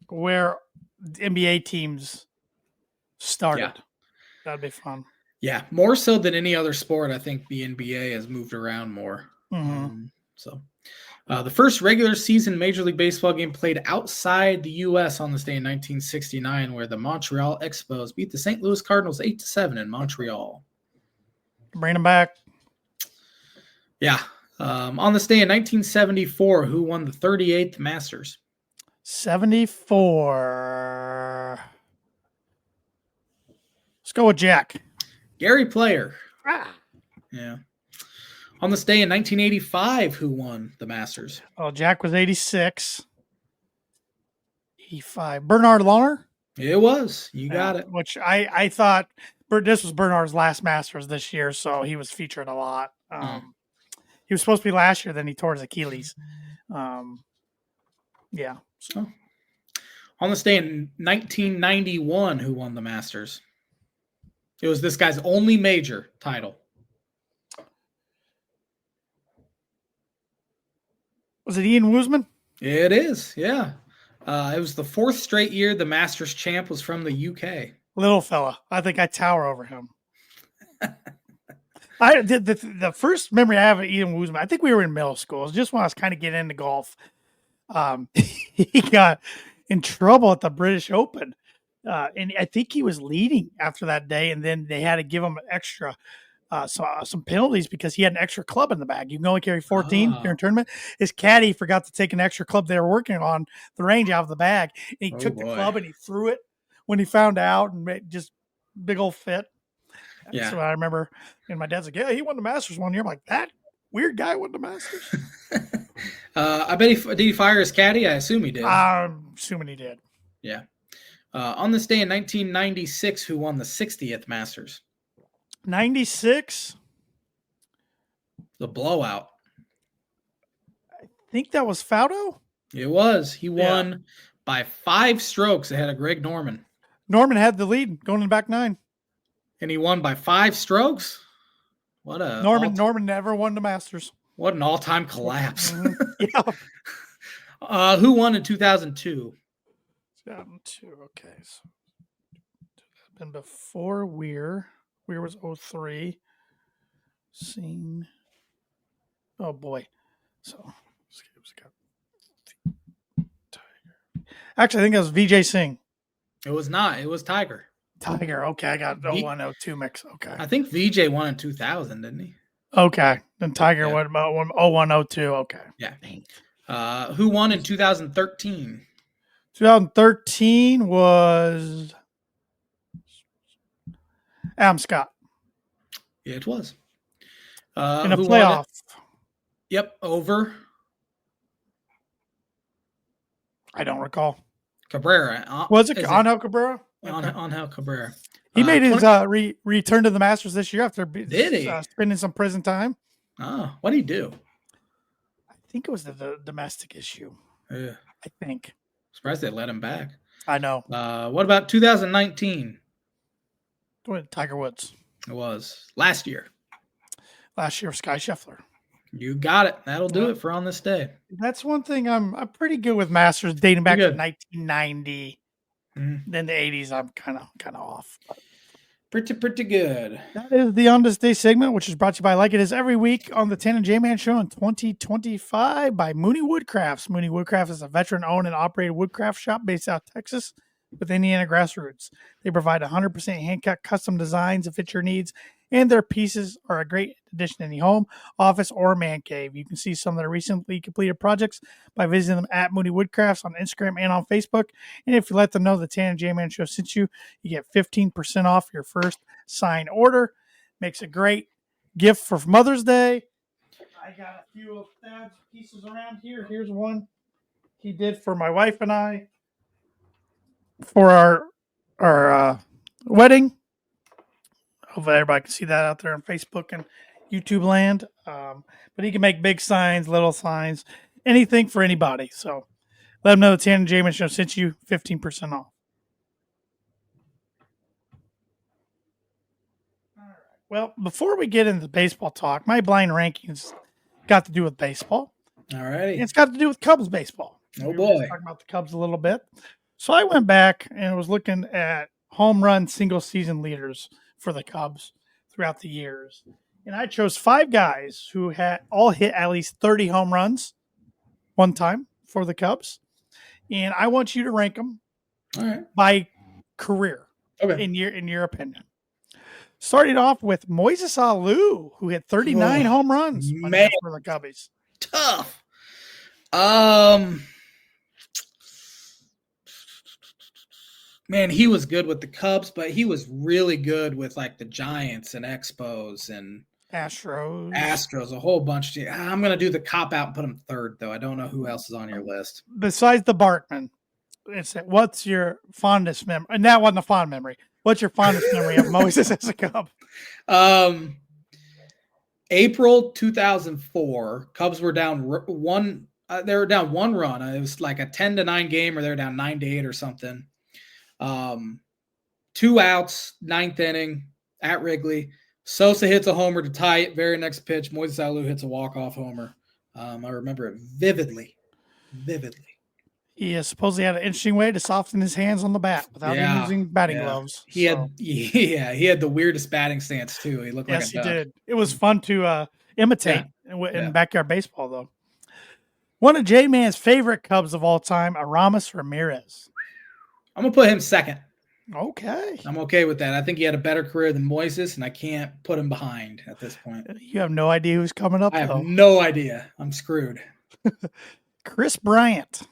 [SPEAKER 1] where NBA teams started.
[SPEAKER 2] Yeah.
[SPEAKER 1] That'd be fun.
[SPEAKER 2] Yeah, more so than any other sport, I think the NBA has moved around more.
[SPEAKER 1] Mm-hmm.
[SPEAKER 2] The first regular season Major League Baseball game played outside the U.S. on this day in 1969, where the Montreal Expos beat the St. Louis Cardinals 8-7 in Montreal.
[SPEAKER 1] Bring them back.
[SPEAKER 2] Yeah. On this day in 1974, who won the 38th Masters?
[SPEAKER 1] 74. Let's go with Jack.
[SPEAKER 2] Gary Player. Yeah. On this day in 1985, who won the Masters?
[SPEAKER 1] Oh, Jack was 86. 85. Bernard Launer?
[SPEAKER 2] It was. You got it.
[SPEAKER 1] Which I thought this was Bernard's last Masters this year, so he was featured a lot. He was supposed to be last year, then he tore his Achilles. Yeah. So.
[SPEAKER 2] On this day in 1991, who won the Masters? It was this guy's only major title.
[SPEAKER 1] Was it Ian Woosman?
[SPEAKER 2] It is, yeah. It was the fourth straight year the Masters champ was from the UK.
[SPEAKER 1] Little fella. I think I tower over him. I did the first memory I have of Ian Woosman. I think we were in middle school. It was just when I was kind of getting into golf. He got in trouble at the British Open. And I think he was leading after that day, and then they had to give him an extra some penalties because he had an extra club in the bag. You can only carry 14 during a tournament. His caddy forgot to take an extra club they were working on the range out of the bag, and he took the club and he threw it when he found out, and made just big old fit. Yeah. So I remember, and my dad's like, "Yeah, he won the Masters one year." I'm like, "That weird guy won the Masters."
[SPEAKER 2] I bet did he fire his caddy? I assume he did.
[SPEAKER 1] I'm assuming he did.
[SPEAKER 2] Yeah. On this day in 1996, who won the 60th Masters?
[SPEAKER 1] 96.
[SPEAKER 2] The blowout.
[SPEAKER 1] I think that was Faudo.
[SPEAKER 2] It was. He won by 5 strokes ahead of Greg Norman.
[SPEAKER 1] Norman had the lead going in the back 9.
[SPEAKER 2] And he won by 5 strokes? What a
[SPEAKER 1] Norman never won the Masters.
[SPEAKER 2] What an all-time collapse.
[SPEAKER 1] Yeah.
[SPEAKER 2] Who won in 2002?
[SPEAKER 1] 2002. Okay. So been before Weir. Weir was 03. Scene. Oh boy. So actually, I think that was Vijay Singh.
[SPEAKER 2] It was not. It was Tiger.
[SPEAKER 1] Tiger. Okay, I got 01, 02 mix. Okay.
[SPEAKER 2] I think Vijay won in 2000, didn't he?
[SPEAKER 1] Okay. Then Tiger won 01, 02. Okay.
[SPEAKER 2] Yeah. Who won in 2013?
[SPEAKER 1] 2013 was Adam Scott.
[SPEAKER 2] Yeah, it was.
[SPEAKER 1] In a playoff.
[SPEAKER 2] Yep, over.
[SPEAKER 1] I don't recall.
[SPEAKER 2] Cabrera.
[SPEAKER 1] Was it Angel Cabrera?
[SPEAKER 2] Angel Cabrera.
[SPEAKER 1] He made his return to the Masters this year after spending some prison time.
[SPEAKER 2] Oh, what did he do?
[SPEAKER 1] I think it was the domestic issue.
[SPEAKER 2] Yeah.
[SPEAKER 1] I think.
[SPEAKER 2] Surprised they let him back.
[SPEAKER 1] I know.
[SPEAKER 2] What about 2019?
[SPEAKER 1] Tiger Woods.
[SPEAKER 2] It was last year.
[SPEAKER 1] Last year, Sky Scheffler.
[SPEAKER 2] You got it. That'll do it for on this day.
[SPEAKER 1] That's one thing I'm pretty good with Masters dating back to 1990.
[SPEAKER 2] Mm-hmm.
[SPEAKER 1] Then the 80s, I'm kind of off.
[SPEAKER 2] Pretty good.
[SPEAKER 1] That is the On This Day segment, which is brought to you by Like It Is every week on the Tan and J-Man Show in 2025 by Mooney Woodcrafts. Mooney Woodcraft is a veteran-owned and operated woodcraft shop based out of Texas with Indiana grassroots. They provide 100% hand-cut custom designs that fit your needs, and their pieces are a great addition to any home, office, or man cave. You can see some of their recently completed projects by visiting them at Mooney Woodcrafts on Instagram and on Facebook. And if you let them know the Tan and J-Man Show sent you, you get 15% off your first signed order. Makes a great gift for Mother's Day. I got a few of Thad's pieces around here. Here's one he did for my wife and I for our wedding. Hopefully everybody can see that out there on Facebook and YouTube land. But he can make big signs, little signs, anything for anybody. So let him know the Tan and Jamin Show sent you 15% off. Well, before we get into baseball talk, my blind rankings got to do with baseball.
[SPEAKER 2] All righty.
[SPEAKER 1] It's got to do with Cubs baseball.
[SPEAKER 2] Oh,
[SPEAKER 1] We were
[SPEAKER 2] boy.
[SPEAKER 1] just talking about the Cubs a little bit. So I went back and was looking at home run single season leaders for the Cubs throughout the years. And I chose 5 guys who had all hit at least 30 home runs one time for the Cubs. And I want you to rank them
[SPEAKER 2] All right.
[SPEAKER 1] by career,
[SPEAKER 2] Okay.
[SPEAKER 1] in your opinion. Starting off with Moises Alou, who hit 39 home runs
[SPEAKER 2] man.
[SPEAKER 1] for the Cubbies.
[SPEAKER 2] Tough. Man, he was good with the Cubs, but he was really good with like the Giants and Expos and
[SPEAKER 1] Astros,
[SPEAKER 2] a whole bunch. I'm gonna do the cop out and put him third, though. I don't know who else is on your list.
[SPEAKER 1] Besides the Bartman, what's your fondest memory? And that wasn't a fond memory. What's your fondest memory of Moses as a Cub?
[SPEAKER 2] April 2004, Cubs were down one. They were down 1 run. It was like a 10-9 game, or they were down 9-8 or something. 2 outs, 9th inning at Wrigley. Sosa hits a homer to tie it. Very next pitch, Moises Alou hits a walk-off homer. I remember it vividly.
[SPEAKER 1] He supposedly had an interesting way to soften his hands on the bat without even using batting gloves.
[SPEAKER 2] He had the weirdest batting stance too. He looked like a duck.
[SPEAKER 1] Yes, he did. It was fun to imitate in backyard baseball, though. One of J-Man's favorite Cubs of all time, Aramis Ramirez.
[SPEAKER 2] I'm gonna put him second.
[SPEAKER 1] Okay.
[SPEAKER 2] I'm okay with that. I think he had a better career than Moises, and I can't put him behind at this point.
[SPEAKER 1] You have no idea who's coming up,
[SPEAKER 2] I have no idea. I'm screwed.
[SPEAKER 1] Chris Bryant.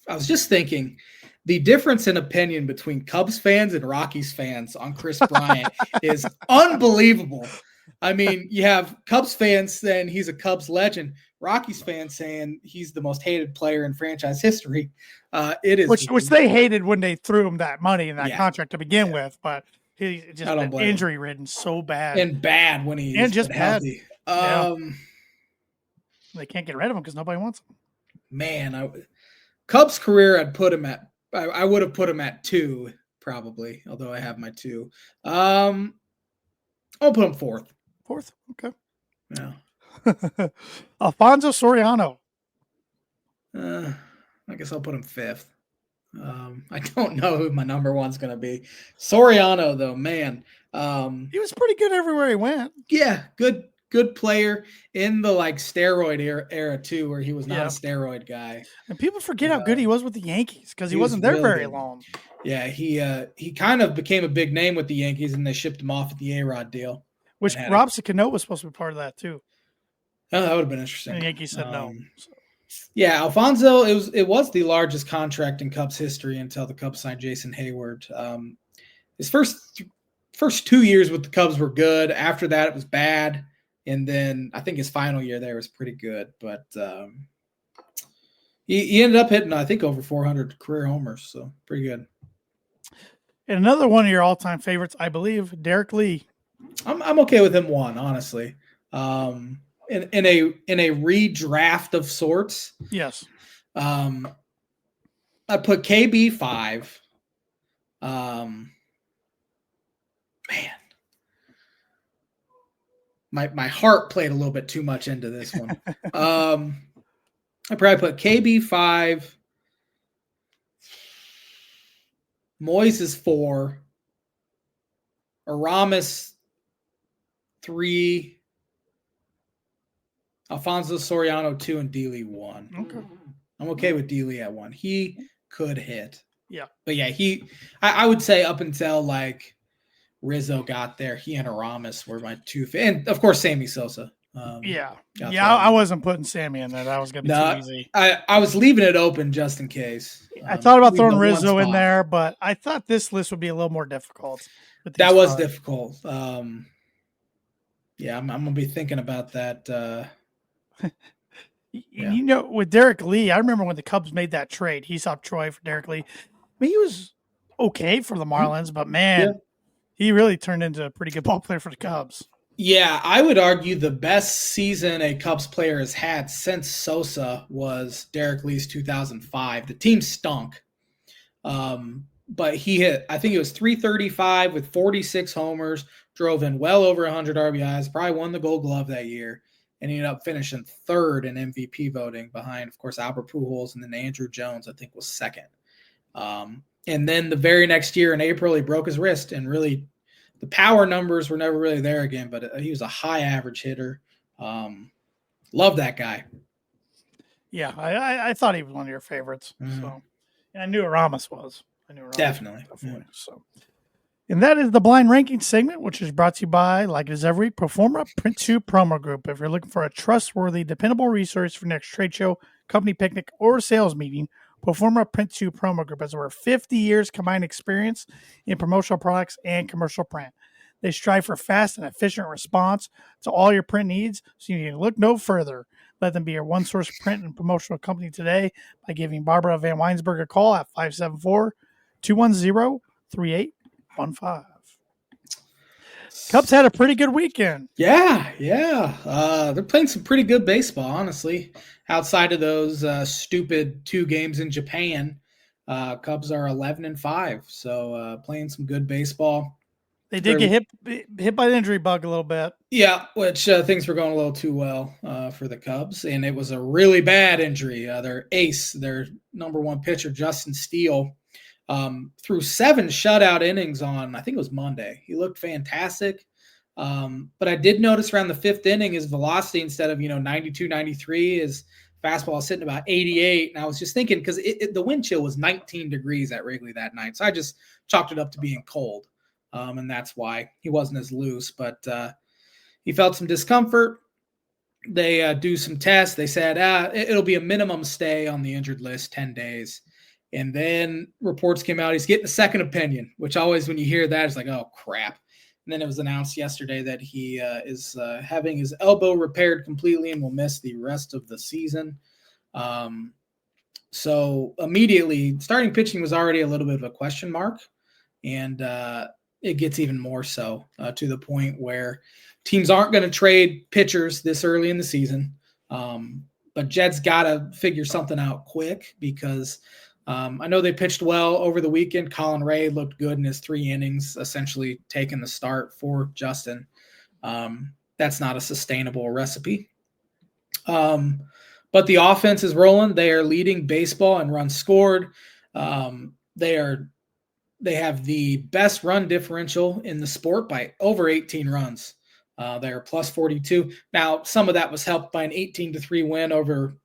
[SPEAKER 2] I was just thinking, the difference in opinion between Cubs fans and Rockies fans on Chris Bryant is unbelievable. I mean, you have Cubs fans saying he's a Cubs legend, Rockies fans saying he's the most hated player in franchise history. It is
[SPEAKER 1] which they hated when they threw him that money in that contract to begin with, but he just been injury ridden so bad
[SPEAKER 2] and bad when he
[SPEAKER 1] just bad.
[SPEAKER 2] Healthy.
[SPEAKER 1] They can't get rid of him because nobody wants him.
[SPEAKER 2] Man, Cubs career, I'd put him at. I would have put him at 2 probably, although I have my 2. I'll put him 4th.
[SPEAKER 1] 4th, okay.
[SPEAKER 2] Yeah.
[SPEAKER 1] Alfonso Soriano.
[SPEAKER 2] I guess I'll put him 5th. I don't know who my number 1's going to be. Soriano, though, man.
[SPEAKER 1] He was pretty good everywhere he went.
[SPEAKER 2] Yeah, good player in the like steroid era too, where he was not a steroid guy.
[SPEAKER 1] And people forget how good he was with the Yankees because he wasn't there really very long.
[SPEAKER 2] Yeah, he kind of became a big name with the Yankees, and they shipped him off at the A-Rod deal.
[SPEAKER 1] Which Robson Cano was supposed to be part of that too.
[SPEAKER 2] Oh, that would have been interesting.
[SPEAKER 1] And the Yankees said no. So.
[SPEAKER 2] Yeah, Alfonso, it was the largest contract in Cubs history until the Cubs signed Jason Hayward. His first 2 years with the Cubs were good. After that, it was bad. And then I think his final year there was pretty good. But he ended up hitting, I think, over 400 career homers. So pretty good.
[SPEAKER 1] And another one of your all-time favorites, I believe, Derek Lee.
[SPEAKER 2] I'm okay with him 1, honestly. In a redraft of sorts. Yes. I put KB 5. Man. My heart played a little bit too much into this one. I probably put KB 5. Moises 4. Aramis 3. Alfonso Soriano 2 and Dealey 1.
[SPEAKER 1] Okay.
[SPEAKER 2] I'm okay with Dealey at 1. He could hit.
[SPEAKER 1] Yeah.
[SPEAKER 2] But yeah, I would say up until like Rizzo got there, he and Aramis were my 2. And of course, Sammy Sosa.
[SPEAKER 1] I wasn't putting Sammy in there. That was going to be too easy.
[SPEAKER 2] I was leaving it open just in case.
[SPEAKER 1] I thought about throwing Rizzo in there, but I thought this list would be a little more difficult.
[SPEAKER 2] That was difficult. Yeah, I'm going to be thinking about that.
[SPEAKER 1] You know, with Derek Lee, I remember when the Cubs made that trade, he saw Troy for Derek Lee. I mean, he was okay for the Marlins, but man,
[SPEAKER 2] Yeah.
[SPEAKER 1] he really turned into a pretty good ball player for the Cubs.
[SPEAKER 2] Yeah, I would argue the best season a Cubs player has had since Sosa was Derek Lee's 2005. The team stunk. But he hit, I think it was 335 with 46 homers, drove in well over 100 RBIs, probably won the Gold Glove that year, and he ended up finishing third in MVP voting behind, of course, Albert Pujols, and then Andrew Jones, I think, was second. And then the very next year in April, he broke his wrist, and really the power numbers were never really there again, but he was a high average hitter. Love that guy.
[SPEAKER 1] Yeah, I thought he was one of your favorites.
[SPEAKER 2] Mm-hmm.
[SPEAKER 1] So, and I knew who Ramos was.
[SPEAKER 2] Definitely.
[SPEAKER 1] Yeah. So, and that is the blind ranking segment, which is brought to you by, like it is every week, Performa Print 2 Promo Group. If you're looking for a trustworthy, dependable resource for next trade show, company picnic, or sales meeting, Performa Print 2 Promo Group has over 50 years combined experience in promotional products and commercial print. They strive for fast and efficient response to all your print needs, so you need to look no further. Let them be your one source print and promotional company today by giving Barbara Van Weinsberg a call at 574-210-3815. Cubs had a pretty good weekend.
[SPEAKER 2] Yeah. They're playing some pretty good baseball, honestly. Outside of those stupid 2 games in Japan, Cubs are 11-5, so playing some good baseball.
[SPEAKER 1] They did get hit by the injury bug a little bit.
[SPEAKER 2] Yeah, which things were going a little too well for the Cubs, and it was a really bad injury. Their ace, their number 1 pitcher, Justin Steele, threw 7 shutout innings on, I think it was Monday. He looked fantastic. But I did notice around the 5th inning, his velocity, instead of 92, 93, his fastball is sitting about 88. And I was just thinking, because the wind chill was 19 degrees at Wrigley that night. So I just chalked it up to being cold. And that's why he wasn't as loose. But he felt some discomfort. They do some tests. They said it'll be a minimum stay on the injured list, 10 days. And then reports came out, he's getting a second opinion, which always, when you hear that, it's like, oh, crap. And then it was announced yesterday that he is having his elbow repaired completely and will miss the rest of the season. So immediately, starting pitching was already a little bit of a question mark. And it gets even more so to the point where teams aren't going to trade pitchers this early in the season. But Jed's got to figure something out quick, because I know they pitched well over the weekend. Colin Ray looked good in his 3 innings, essentially taking the start for Justin. That's not a sustainable recipe. But the offense is rolling. They are leading baseball in runs scored. They have the best run differential in the sport by over 18 runs. They are plus 42. Now, some of that was helped by an 18-3 win over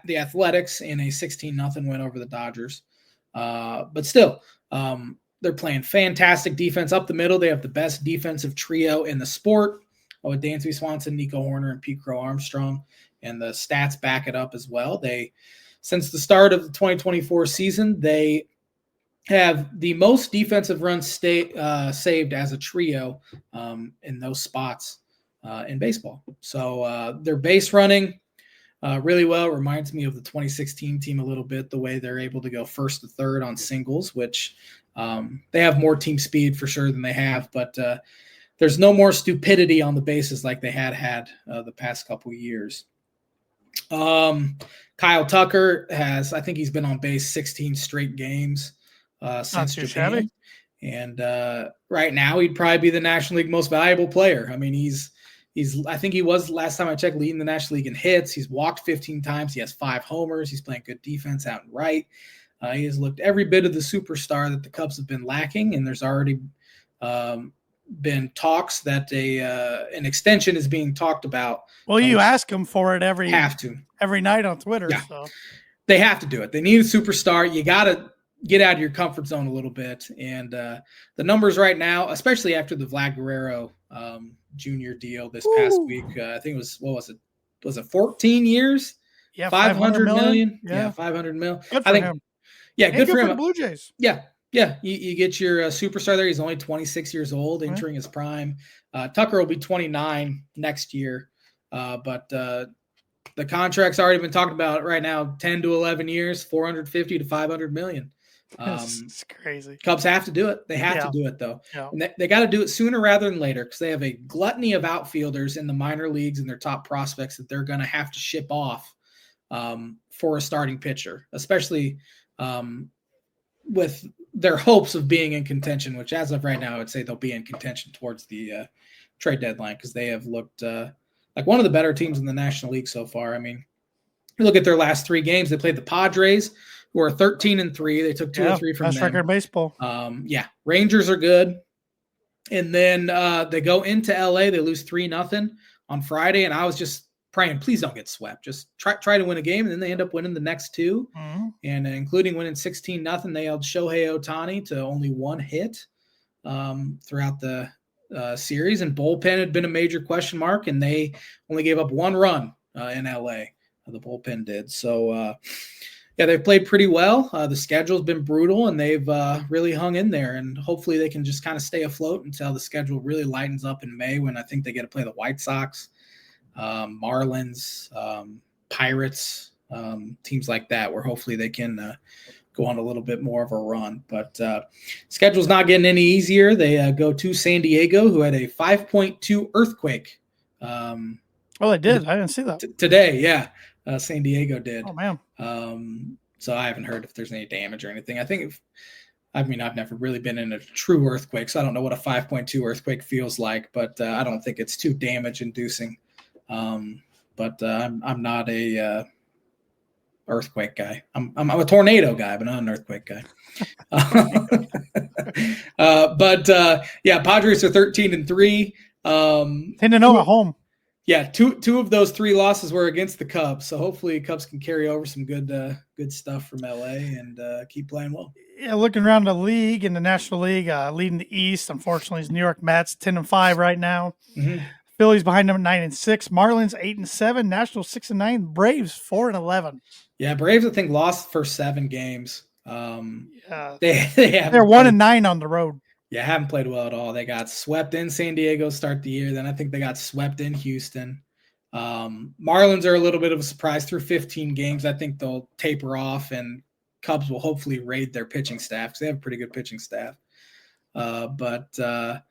[SPEAKER 2] the Athletics and a 16-0 win over the Dodgers. But still, they're playing fantastic defense up the middle. They have the best defensive trio in the sport with Dansby Swanson, Nico Horner, and Pete Crow Armstrong. And the stats back it up as well. Since the start of the 2024 season, they have the most defensive runs saved as a trio in those spots in baseball. So their base running really well. It reminds me of the 2016 team a little bit, the way they're able to go first to third on singles, which they have more team speed for sure than they have, but there's no more stupidity on the bases like they had the past couple years. Kyle Tucker I think he's been on base 16 straight games since Japan. Shabby. And right now he'd probably be the National League most valuable player. I mean, I think he was, last time I checked, leading the National League in hits. He's walked 15 times. He has 5 homers. He's playing good defense out and right. He has looked every bit of the superstar that the Cubs have been lacking, and there's already been talks that an extension is being talked about.
[SPEAKER 1] Well, you ask him for it every night on Twitter.
[SPEAKER 2] Yeah.
[SPEAKER 1] So
[SPEAKER 2] they have to do it. They need a superstar. You got to get out of your comfort zone a little bit. And the numbers right now, especially after the Vlad Guerrero junior deal this past week, I think it was, what was it? Was it 14 years?
[SPEAKER 1] Yeah,
[SPEAKER 2] 500 million.
[SPEAKER 1] Yeah,
[SPEAKER 2] 500 million.
[SPEAKER 1] Good for him.
[SPEAKER 2] Yeah, good for him.
[SPEAKER 1] The Blue Jays.
[SPEAKER 2] Yeah. You get your superstar there. He's only 26 years old, entering his prime. Tucker will be 29 next year. But the contract's already been talked about right now, 10 to 11 years, 450 to 500 million.
[SPEAKER 1] It's crazy.
[SPEAKER 2] Cubs have to do it. They have to do it, though. And they got to do it sooner rather than later because they have a gluttony of outfielders in the minor leagues and their top prospects that they're going to have to ship off for a starting pitcher, especially with their hopes of being in contention, which as of right now, I would say they'll be in contention towards the trade deadline because they have looked like one of the better teams in the National League so far. I mean, you look at their last 3 games. They played the Padres, who are 13-3. They took 2 or 3 from them.
[SPEAKER 1] Best record in baseball.
[SPEAKER 2] Rangers are good. And then they go into LA. They lose 3-0 on Friday. And I was just praying, please don't get swept. Just try to win a game. And then they end up winning the next 2.
[SPEAKER 1] Mm-hmm.
[SPEAKER 2] And including winning 16-0, they held Shohei Ohtani to only 1 hit throughout the series. And bullpen had been a major question mark. And they only gave up 1 run in LA. The bullpen did. So, they've played pretty well. The schedule's been brutal, and they've really hung in there. And hopefully they can just kind of stay afloat until the schedule really lightens up in May when I think they get to play the White Sox, Marlins, Pirates, teams like that, where hopefully they can go on a little bit more of a run. But schedule's not getting any easier. They go to San Diego, who had a 5.2 earthquake.
[SPEAKER 1] They did. I didn't see that.
[SPEAKER 2] Today, San Diego did.
[SPEAKER 1] Oh, man.
[SPEAKER 2] So I haven't heard if there's any damage or anything. I've never really been in a true earthquake, so I don't know what a 5.2 earthquake feels like, but I don't think it's too damage inducing. But I'm not a earthquake guy. I'm a tornado guy, but not an earthquake guy. Padres are 13-3.
[SPEAKER 1] 10-0 at home.
[SPEAKER 2] Yeah, two of those 3 losses were against the Cubs, so hopefully Cubs can carry over some good stuff from LA and keep playing well.
[SPEAKER 1] Yeah, looking around the league in the National League, leading the East, unfortunately, is New York Mets 10-5 right now.
[SPEAKER 2] Mm-hmm.
[SPEAKER 1] Phillies behind them 9-6, Marlins 8-7, Nationals 6-9, Braves 4-11.
[SPEAKER 2] Yeah, Braves I think lost the first 7 games. They're
[SPEAKER 1] 1-9 on the road.
[SPEAKER 2] Yeah, haven't played well at all. They got swept in San Diego to start the year. Then I think they got swept in Houston. Marlins are a little bit of a surprise through 15 games. I think they'll taper off, and Cubs will hopefully raid their pitching staff because they have a pretty good pitching staff. Dodgers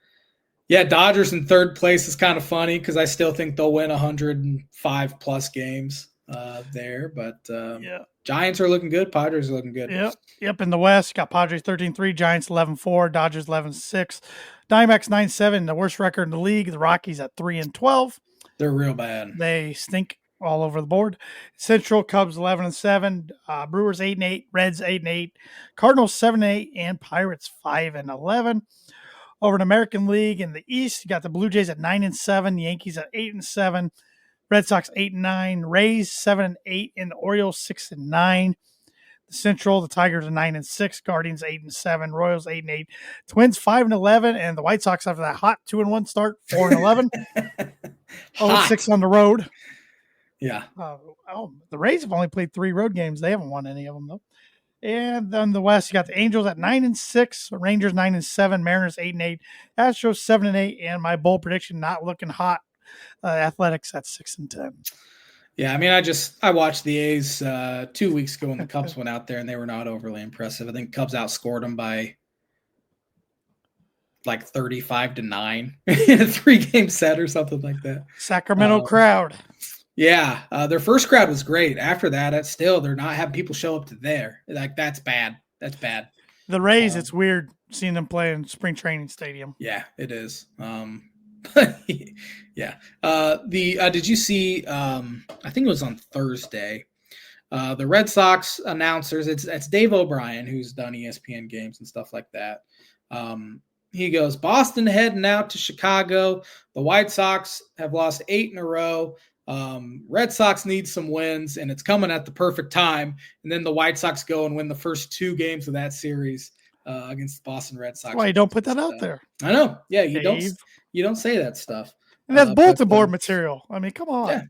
[SPEAKER 2] in 3rd place is kind of funny because I still think they'll win 105-plus games there. But Giants are looking good. Padres are looking good.
[SPEAKER 1] Yep. In the West, got Padres 13-3, Giants 11-4, Dodgers 11-6, Diamondbacks 9-7. The worst record in the league. The Rockies at 3-12.
[SPEAKER 2] They're real bad.
[SPEAKER 1] They stink all over the board. Central, Cubs 11-7, Brewers 8-8, Reds 8-8, Cardinals 7-8, and Pirates 5-11. Over in American League in the East, you got the Blue Jays at 9-7, Yankees at 8-7, Red Sox 8-9, Rays 7-8, and the Orioles 6-9. The Central, the Tigers are 9-6, Guardians 8-7, Royals 8-8, Twins 5-11, and the White Sox after that hot 2-1 start 4-11. 0-6 on the road.
[SPEAKER 2] Yeah.
[SPEAKER 1] The Rays have only played 3 road games. They haven't won any of them though. And then the West, you got the Angels at 9-6, Rangers 9-7, Mariners 8-8, Astros 7-8, and my bold prediction not looking hot. Athletics at 6-10.
[SPEAKER 2] Yeah, I mean, I watched the A's 2 weeks ago when the Cubs went out there, and they were not overly impressive. I think Cubs outscored them by like 35-9 in a 3-game set or something like that.
[SPEAKER 1] Sacramento crowd.
[SPEAKER 2] Yeah, their first crowd was great. After that, they're not having people show up to there. Like that's bad. That's bad.
[SPEAKER 1] The Rays, it's weird seeing them play in spring training stadium.
[SPEAKER 2] Yeah, it is. Yeah. Did you see? I think it was on Thursday. The Red Sox announcers. It's Dave O'Brien who's done ESPN games and stuff like that. He goes, Boston heading out to Chicago. The White Sox have lost 8 in a row. Red Sox need some wins, and it's coming at the perfect time. And then the White Sox go and win the first 2 games of that series against the Boston Red Sox.
[SPEAKER 1] That's why you don't put that out there.
[SPEAKER 2] I know. Yeah, you don't say that stuff.
[SPEAKER 1] And that's bulletin board material. I mean, come on.
[SPEAKER 2] Yeah.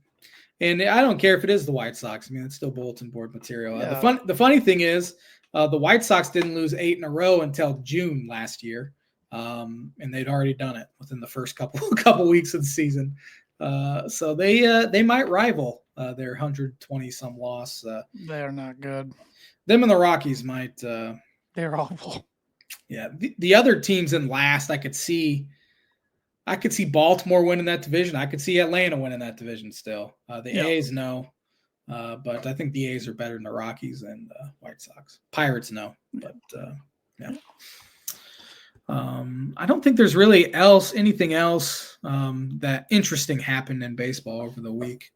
[SPEAKER 2] And I don't care if it is the White Sox. I mean, it's still bulletin board material.
[SPEAKER 1] Yeah.
[SPEAKER 2] The funny thing is, the White Sox didn't lose 8 in a row until June last year, and they'd already done it within the first couple weeks of the season. So they might rival their 120 some loss.
[SPEAKER 1] They're not good.
[SPEAKER 2] Them and the Rockies might.
[SPEAKER 1] Yeah, They're awful.
[SPEAKER 2] Yeah, the other teams in last, I could see Baltimore winning that division. I could see Atlanta winning that division still. The A's, no. But I think the A's are better than the Rockies and White Sox. Pirates, no. But, yeah. I don't think there's really anything else that interesting happened in baseball over the week.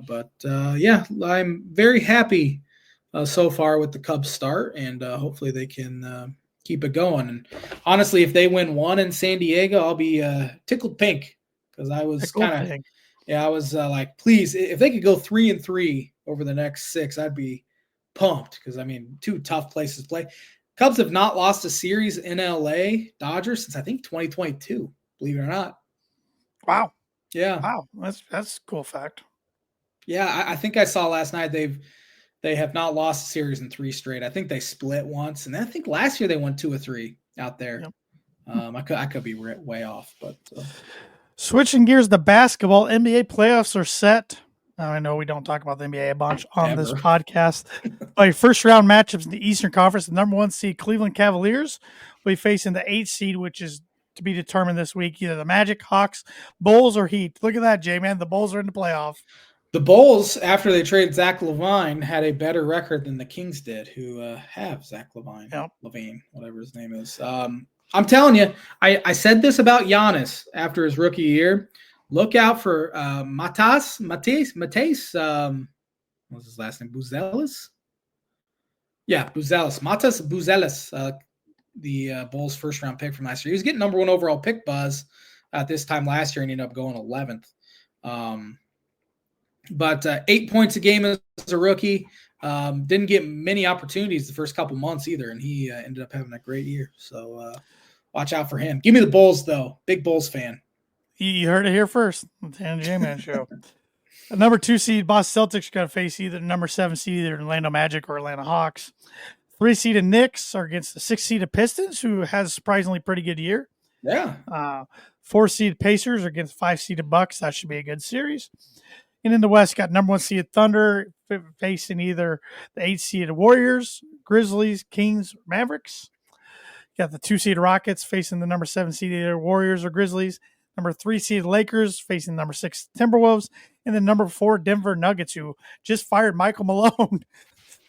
[SPEAKER 2] But I'm very happy so far with the Cubs start, and hopefully they can keep it going. And honestly, if they win one in San Diego, I'll be tickled pink, because I was like, please, if they could go 3-3 over the next 6, I'd be pumped, because I mean, 2 tough places to play. Cubs have not lost a series in LA Dodgers since I think 2022, believe it or not.
[SPEAKER 1] Wow.
[SPEAKER 2] Yeah.
[SPEAKER 1] Wow. That's a cool fact.
[SPEAKER 2] Yeah, I think I saw last night they have not lost a series in 3 straight. I think they split once, and I think last year they won 2 or 3 out there. Yep. I could be way off, but
[SPEAKER 1] switching gears to basketball, NBA playoffs are set. Now, I know we don't talk about the NBA a bunch on this podcast. But first round matchups in the Eastern Conference, the number 1 seed Cleveland Cavaliers will be facing the 8th seed, which is to be determined this week, either the Magic, Hawks, Bulls, or Heat. Look at that, J-Man. The Bulls are in the playoff.
[SPEAKER 2] The Bulls, after they traded Zach LaVine, had a better record than the Kings did, who have Zach LaVine.
[SPEAKER 1] Yep.
[SPEAKER 2] LaVine, whatever his name is. I'm telling you, I said this about Giannis after his rookie year. Look out for Matisse. What's his last name? Buzelis? Yeah, Buzelis. Matas Buzelis, the Bulls' first-round pick from last year. He was getting number 1 overall pick buzz at this time last year, and he ended up going 11th. But 8 points a game as a rookie. Didn't get many opportunities the first couple months either, and he ended up having a great year. So watch out for him. Give me the Bulls, though. Big Bulls fan.
[SPEAKER 1] You heard it here first. The Dan J-Man Show. The number 2 seed Boston Celtics are going to face either the number 7 seed, either Orlando Magic or Atlanta Hawks. 3 seeded Knicks are against the 6 seeded Pistons, who has a surprisingly pretty good year.
[SPEAKER 2] Yeah.
[SPEAKER 1] 4 seeded Pacers are against 5 seeded Bucks. That should be a good series. And in the West, got number 1 seeded Thunder facing either the 8 seeded Warriors, Grizzlies, Kings, or Mavericks. Got the 2 seeded Rockets facing the number 7 seeded either Warriors or Grizzlies. Number 3 seeded Lakers facing number 6 Timberwolves, and then number 4 Denver Nuggets, who just fired Michael Malone.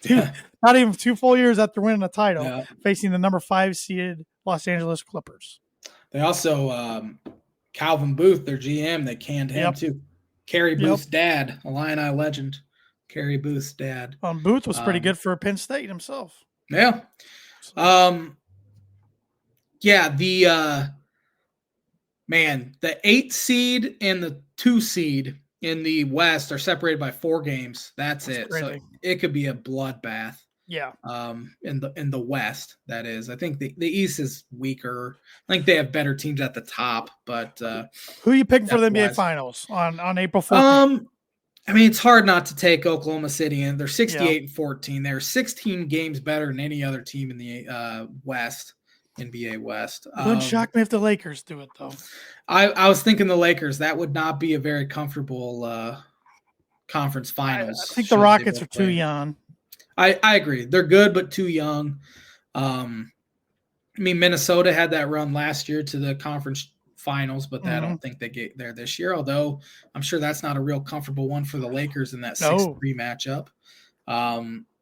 [SPEAKER 1] Not even 2 full years after winning a title, facing the number 5 seeded Los Angeles Clippers.
[SPEAKER 2] They also Calvin Booth, their GM, they canned him too. Kerry Booth's dad, Illini legend. Kerry Booth's dad.
[SPEAKER 1] Booth was pretty good for Penn State himself.
[SPEAKER 2] Yeah. The 8 seed and the 2 seed in the West are separated by 4 games. That's it. Crazy. So it could be a bloodbath.
[SPEAKER 1] Yeah.
[SPEAKER 2] In the West, that is. I think the East is weaker. I think they have better teams at the top, but
[SPEAKER 1] who are you picking for the NBA Finals on April 14th?
[SPEAKER 2] I mean, it's hard not to take Oklahoma City, and they're 68-14. They're 16 games better than any other team in the West. NBA West.
[SPEAKER 1] It wouldn't shock me if the Lakers do it, though.
[SPEAKER 2] I was thinking the Lakers. That would not be a very comfortable conference finals.
[SPEAKER 1] I think the Rockets are too young.
[SPEAKER 2] I agree. They're good, but too young. I mean, Minnesota had that run last year to the conference finals, but I don't think they get there this year, although I'm sure that's not a real comfortable one for the Lakers in that 6-3 matchup.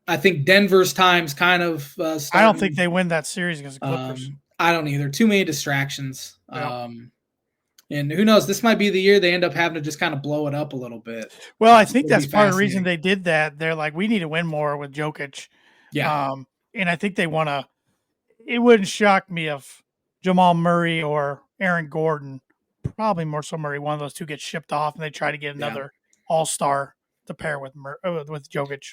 [SPEAKER 2] I think Denver's time's kind of starting.
[SPEAKER 1] I don't think they win that series against the Clippers.
[SPEAKER 2] I don't either. Too many distractions. Yeah. And who knows? This might be the year they end up having to just kind of blow it up a little bit.
[SPEAKER 1] Well, I think that's part of the reason they did that. They're like, we need to win more with Jokic.
[SPEAKER 2] Yeah.
[SPEAKER 1] And I think they want to – it wouldn't shock me if Jamal Murray or Aaron Gordon, probably more so Murray, one of those two gets shipped off and they try to get another all-star to pair with Jokic.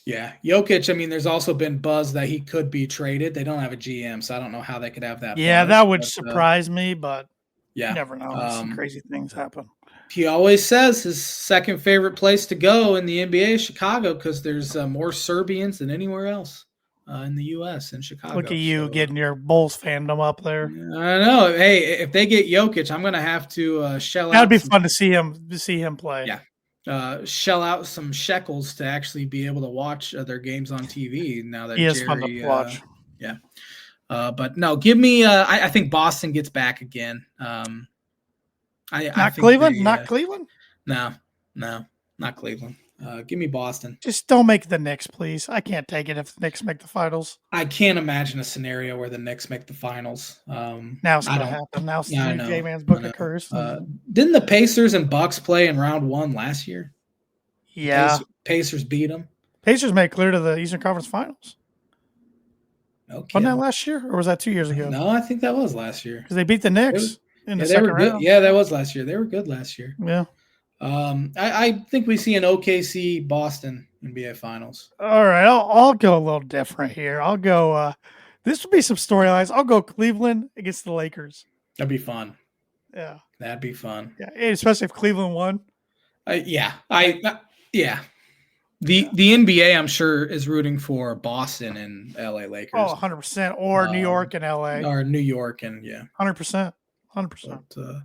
[SPEAKER 2] Yeah, Jokic, I mean, there's also been buzz that he could be traded. They don't have a GM, so I don't know how they could have that.
[SPEAKER 1] Yeah, that would surprise me, but
[SPEAKER 2] you
[SPEAKER 1] never know. Some crazy things happen.
[SPEAKER 2] He always says his second favorite place to go in the NBA is Chicago because there's more Serbians than anywhere else in the U.S. in Chicago.
[SPEAKER 1] Look at you getting your Bulls fandom up there.
[SPEAKER 2] I know. Hey, if they get Jokic, I'm going to have to shell out.
[SPEAKER 1] That'd be fun to see him play.
[SPEAKER 2] Yeah. Shell out some shekels to actually be able to watch their games on TV now that
[SPEAKER 1] he is fun to watch.
[SPEAKER 2] Yeah. But no, give me. I think Boston gets back again. I
[SPEAKER 1] Not
[SPEAKER 2] think
[SPEAKER 1] Cleveland.
[SPEAKER 2] they.
[SPEAKER 1] Not Cleveland.
[SPEAKER 2] No, not Cleveland. Give me Boston.
[SPEAKER 1] Just don't make the Knicks, please. I can't take it if the Knicks make the finals.
[SPEAKER 2] I can't imagine a scenario where the Knicks make the finals.
[SPEAKER 1] Now it's
[SPEAKER 2] I
[SPEAKER 1] going to
[SPEAKER 2] don't.
[SPEAKER 1] happen. Now it's
[SPEAKER 2] Yeah, I
[SPEAKER 1] the
[SPEAKER 2] know.
[SPEAKER 1] J-Man's
[SPEAKER 2] I
[SPEAKER 1] book
[SPEAKER 2] know.
[SPEAKER 1] occurs.
[SPEAKER 2] Didn't the Pacers and Bucks play in round 1 last year?
[SPEAKER 1] Yeah.
[SPEAKER 2] Pacers beat them.
[SPEAKER 1] Pacers made it clear to the Eastern Conference Finals.
[SPEAKER 2] No
[SPEAKER 1] Wasn't
[SPEAKER 2] kidding.
[SPEAKER 1] that last year, or was that 2 years ago?
[SPEAKER 2] No, I think that was last year.
[SPEAKER 1] Because they beat the Knicks in the
[SPEAKER 2] they
[SPEAKER 1] second
[SPEAKER 2] were good.
[SPEAKER 1] round.
[SPEAKER 2] Yeah, that was last year. They were good last year.
[SPEAKER 1] Yeah.
[SPEAKER 2] I think we see an OKC Boston NBA Finals.
[SPEAKER 1] All right, I'll go a little different here. I'll go. This would be some storylines. I'll go Cleveland against the Lakers.
[SPEAKER 2] That'd be fun.
[SPEAKER 1] Yeah,
[SPEAKER 2] that'd be fun.
[SPEAKER 1] Yeah, especially if Cleveland won.
[SPEAKER 2] Yeah. The NBA, I'm sure, is rooting for Boston and LA Lakers.
[SPEAKER 1] Oh, 100%. Or New York and LA.
[SPEAKER 2] Or New York and
[SPEAKER 1] 100%. 100%.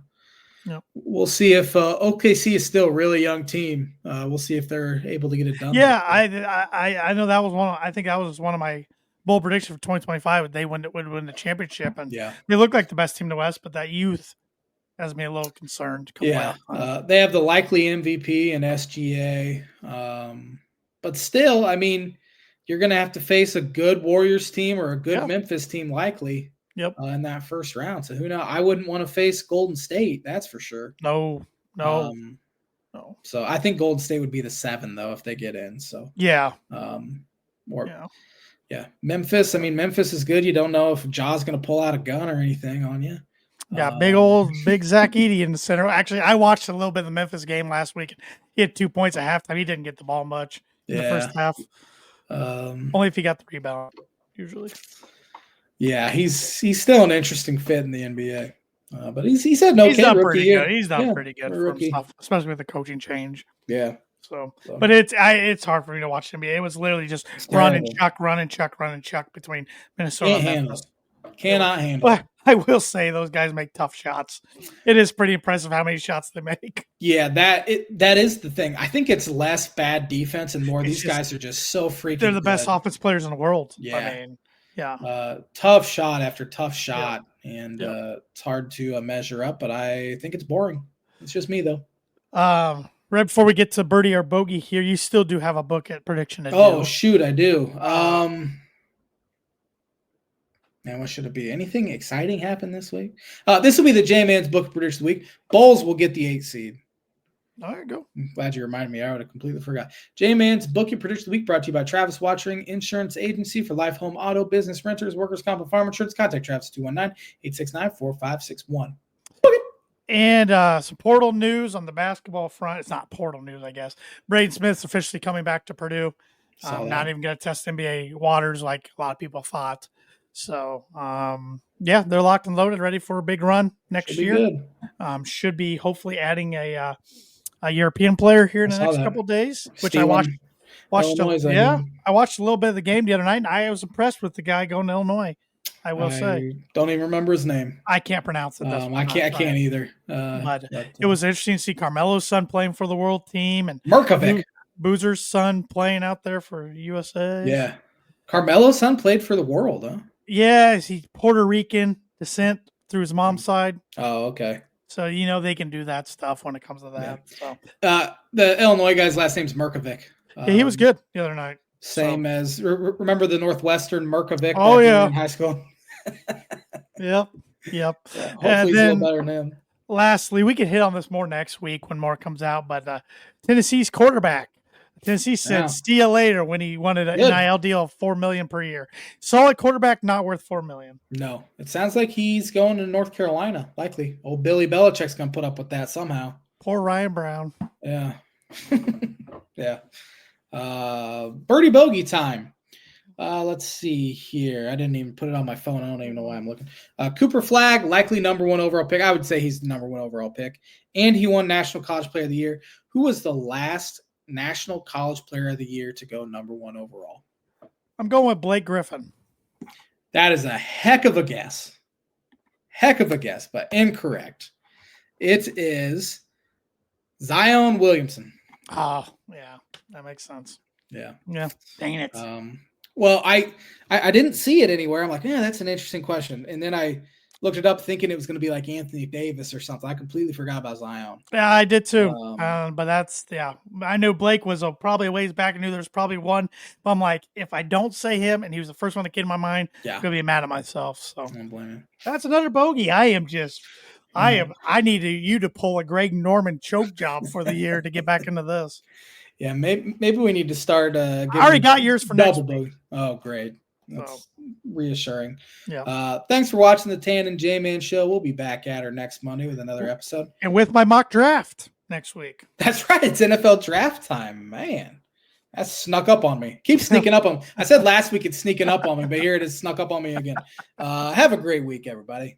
[SPEAKER 2] Yep. We'll see if OKC is still a really young team. We'll see if they're able to get it done.
[SPEAKER 1] Yeah, I know that was I think that was one of my bold predictions for 2025. They would win the championship, and they look like the best team in the West, but that youth has me a little concerned.
[SPEAKER 2] They have the likely MVP and SGA, but still, I mean, you're going to have to face a good Warriors team or a good Memphis team, likely. In that first round. So who knows? I wouldn't want to face Golden State. That's for sure.
[SPEAKER 1] No.
[SPEAKER 2] So I think Golden State would be the 7 though if they get in. So Memphis. I mean, Memphis is good. You don't know if Ja's going to pull out a gun or anything on you.
[SPEAKER 1] Yeah, big Zach Edey in the center. Actually, I watched a little bit of the Memphis game last week. He had 2 points at halftime. He didn't get the ball much in the first half. Only if he got the rebound, usually.
[SPEAKER 2] Yeah, he's still an interesting fit in the NBA, but he's had okay
[SPEAKER 1] done
[SPEAKER 2] rookie
[SPEAKER 1] pretty
[SPEAKER 2] year.
[SPEAKER 1] good. He's done pretty good for himself, especially with the coaching change.
[SPEAKER 2] Yeah.
[SPEAKER 1] So, but it's hard for me to watch the NBA. It was literally just run and chuck between Minnesota and Memphis.
[SPEAKER 2] Cannot handle.
[SPEAKER 1] But I will say those guys make tough shots. It is pretty impressive how many shots they make.
[SPEAKER 2] Yeah, that is the thing. I think it's less bad defense and more these guys are just so freaking.
[SPEAKER 1] They're the best offense players in the world.
[SPEAKER 2] Yeah.
[SPEAKER 1] I mean, yeah.
[SPEAKER 2] Tough shot after tough shot, and it's hard to measure up. But I think it's boring. It's just me though.
[SPEAKER 1] Right before we get to birdie or bogey here, you still do have a book at prediction to do.
[SPEAKER 2] Oh shoot, I do. Man, what should it be? Anything exciting happen this week? This will be the J-Man's Book of Prediction of the Week. Bulls will get the 8 seed.
[SPEAKER 1] There you go.
[SPEAKER 2] I'm glad you reminded me. I would have completely forgot. J-Man's Book of Prediction of the Week brought to you by Travis Watchering Insurance Agency for life, home, auto, business, renters, workers' comp, and farm insurance. Contact Travis 219-869-4561.
[SPEAKER 1] And some portal news on the basketball front. It's not portal news, I guess. Braden Smith's officially coming back to Purdue. Not even going to test NBA waters like a lot of people thought. So, they're locked and loaded, ready for a big run next year. Should be hopefully adding a European player here in the next couple of days, which I watched. I watched a little bit of the game the other night, and I was impressed with the guy going to Illinois. I will say.
[SPEAKER 2] Don't even remember his name.
[SPEAKER 1] I can't pronounce it.
[SPEAKER 2] I can't either.
[SPEAKER 1] But it was interesting to see Carmelo's son playing for the world team and
[SPEAKER 2] Markovic,
[SPEAKER 1] Boozer's son playing out there for USA.
[SPEAKER 2] Yeah, Carmelo's son played for the world, huh?
[SPEAKER 1] Yeah, he's Puerto Rican descent through his mom's side.
[SPEAKER 2] Oh, okay.
[SPEAKER 1] So, they can do that stuff when it comes to that.
[SPEAKER 2] Yeah. So, the Illinois guy's last name's Markovic.
[SPEAKER 1] He was good the other night.
[SPEAKER 2] Same as remember the Northwestern Markovic?
[SPEAKER 1] Oh yeah,
[SPEAKER 2] in high school.
[SPEAKER 1] Yep.
[SPEAKER 2] Yeah, hopefully he's a little better than him.
[SPEAKER 1] Lastly, we can hit on this more next week when more comes out. But Tennessee's quarterback. Tennessee said, "See you later" when he wanted an NIL deal of $4 million per year. Solid quarterback, not worth $4 million.
[SPEAKER 2] No, it sounds like he's going to North Carolina. Likely, old Billy Belichick's going to put up with that somehow.
[SPEAKER 1] Poor Ryan Brown.
[SPEAKER 2] Yeah, yeah. Birdie bogey time. Let's see here. I didn't even put it on my phone. I don't even know why I'm looking. Cooper Flagg, likely number 1 overall pick. I would say he's the number 1 overall pick, and he won National College Player of the Year. Who was the last National College Player of the Year to go number 1 overall?
[SPEAKER 1] I'm going with Blake Griffin.
[SPEAKER 2] That is a heck of a guess. But incorrect. It is Zion Williamson.
[SPEAKER 1] Oh, yeah. That makes sense.
[SPEAKER 2] Yeah.
[SPEAKER 1] Yeah. Dang it.
[SPEAKER 2] Well, I didn't see it anywhere. I'm like, yeah, that's an interesting question. And then I looked it up thinking it was going to be like Anthony Davis or something. I completely forgot about Zion.
[SPEAKER 1] Yeah, I did too.
[SPEAKER 2] Um,
[SPEAKER 1] But that's, yeah, I knew Blake was probably a ways back. I knew there's probably one. But I'm like, if I don't say him and he was the first one that came to my mind,
[SPEAKER 2] Yeah.
[SPEAKER 1] I'm going to be mad at myself. So
[SPEAKER 2] I don't blame you.
[SPEAKER 1] that's another bogey. I need you to pull a Greg Norman choke job for the year to get back into this.
[SPEAKER 2] Yeah, maybe we need to start.
[SPEAKER 1] I already got yours for next
[SPEAKER 2] double
[SPEAKER 1] week.
[SPEAKER 2] bogey. Oh, great. That's reassuring.
[SPEAKER 1] Yeah.
[SPEAKER 2] Thanks for watching the Tan and J-Man show. We'll be back at her next Monday with another episode.
[SPEAKER 1] And with my mock draft next week.
[SPEAKER 2] That's right. It's NFL draft time, man. That snuck up on me. Keep sneaking up on me. I said last week it's sneaking up on me, but here it is snuck up on me again. Have a great week, everybody.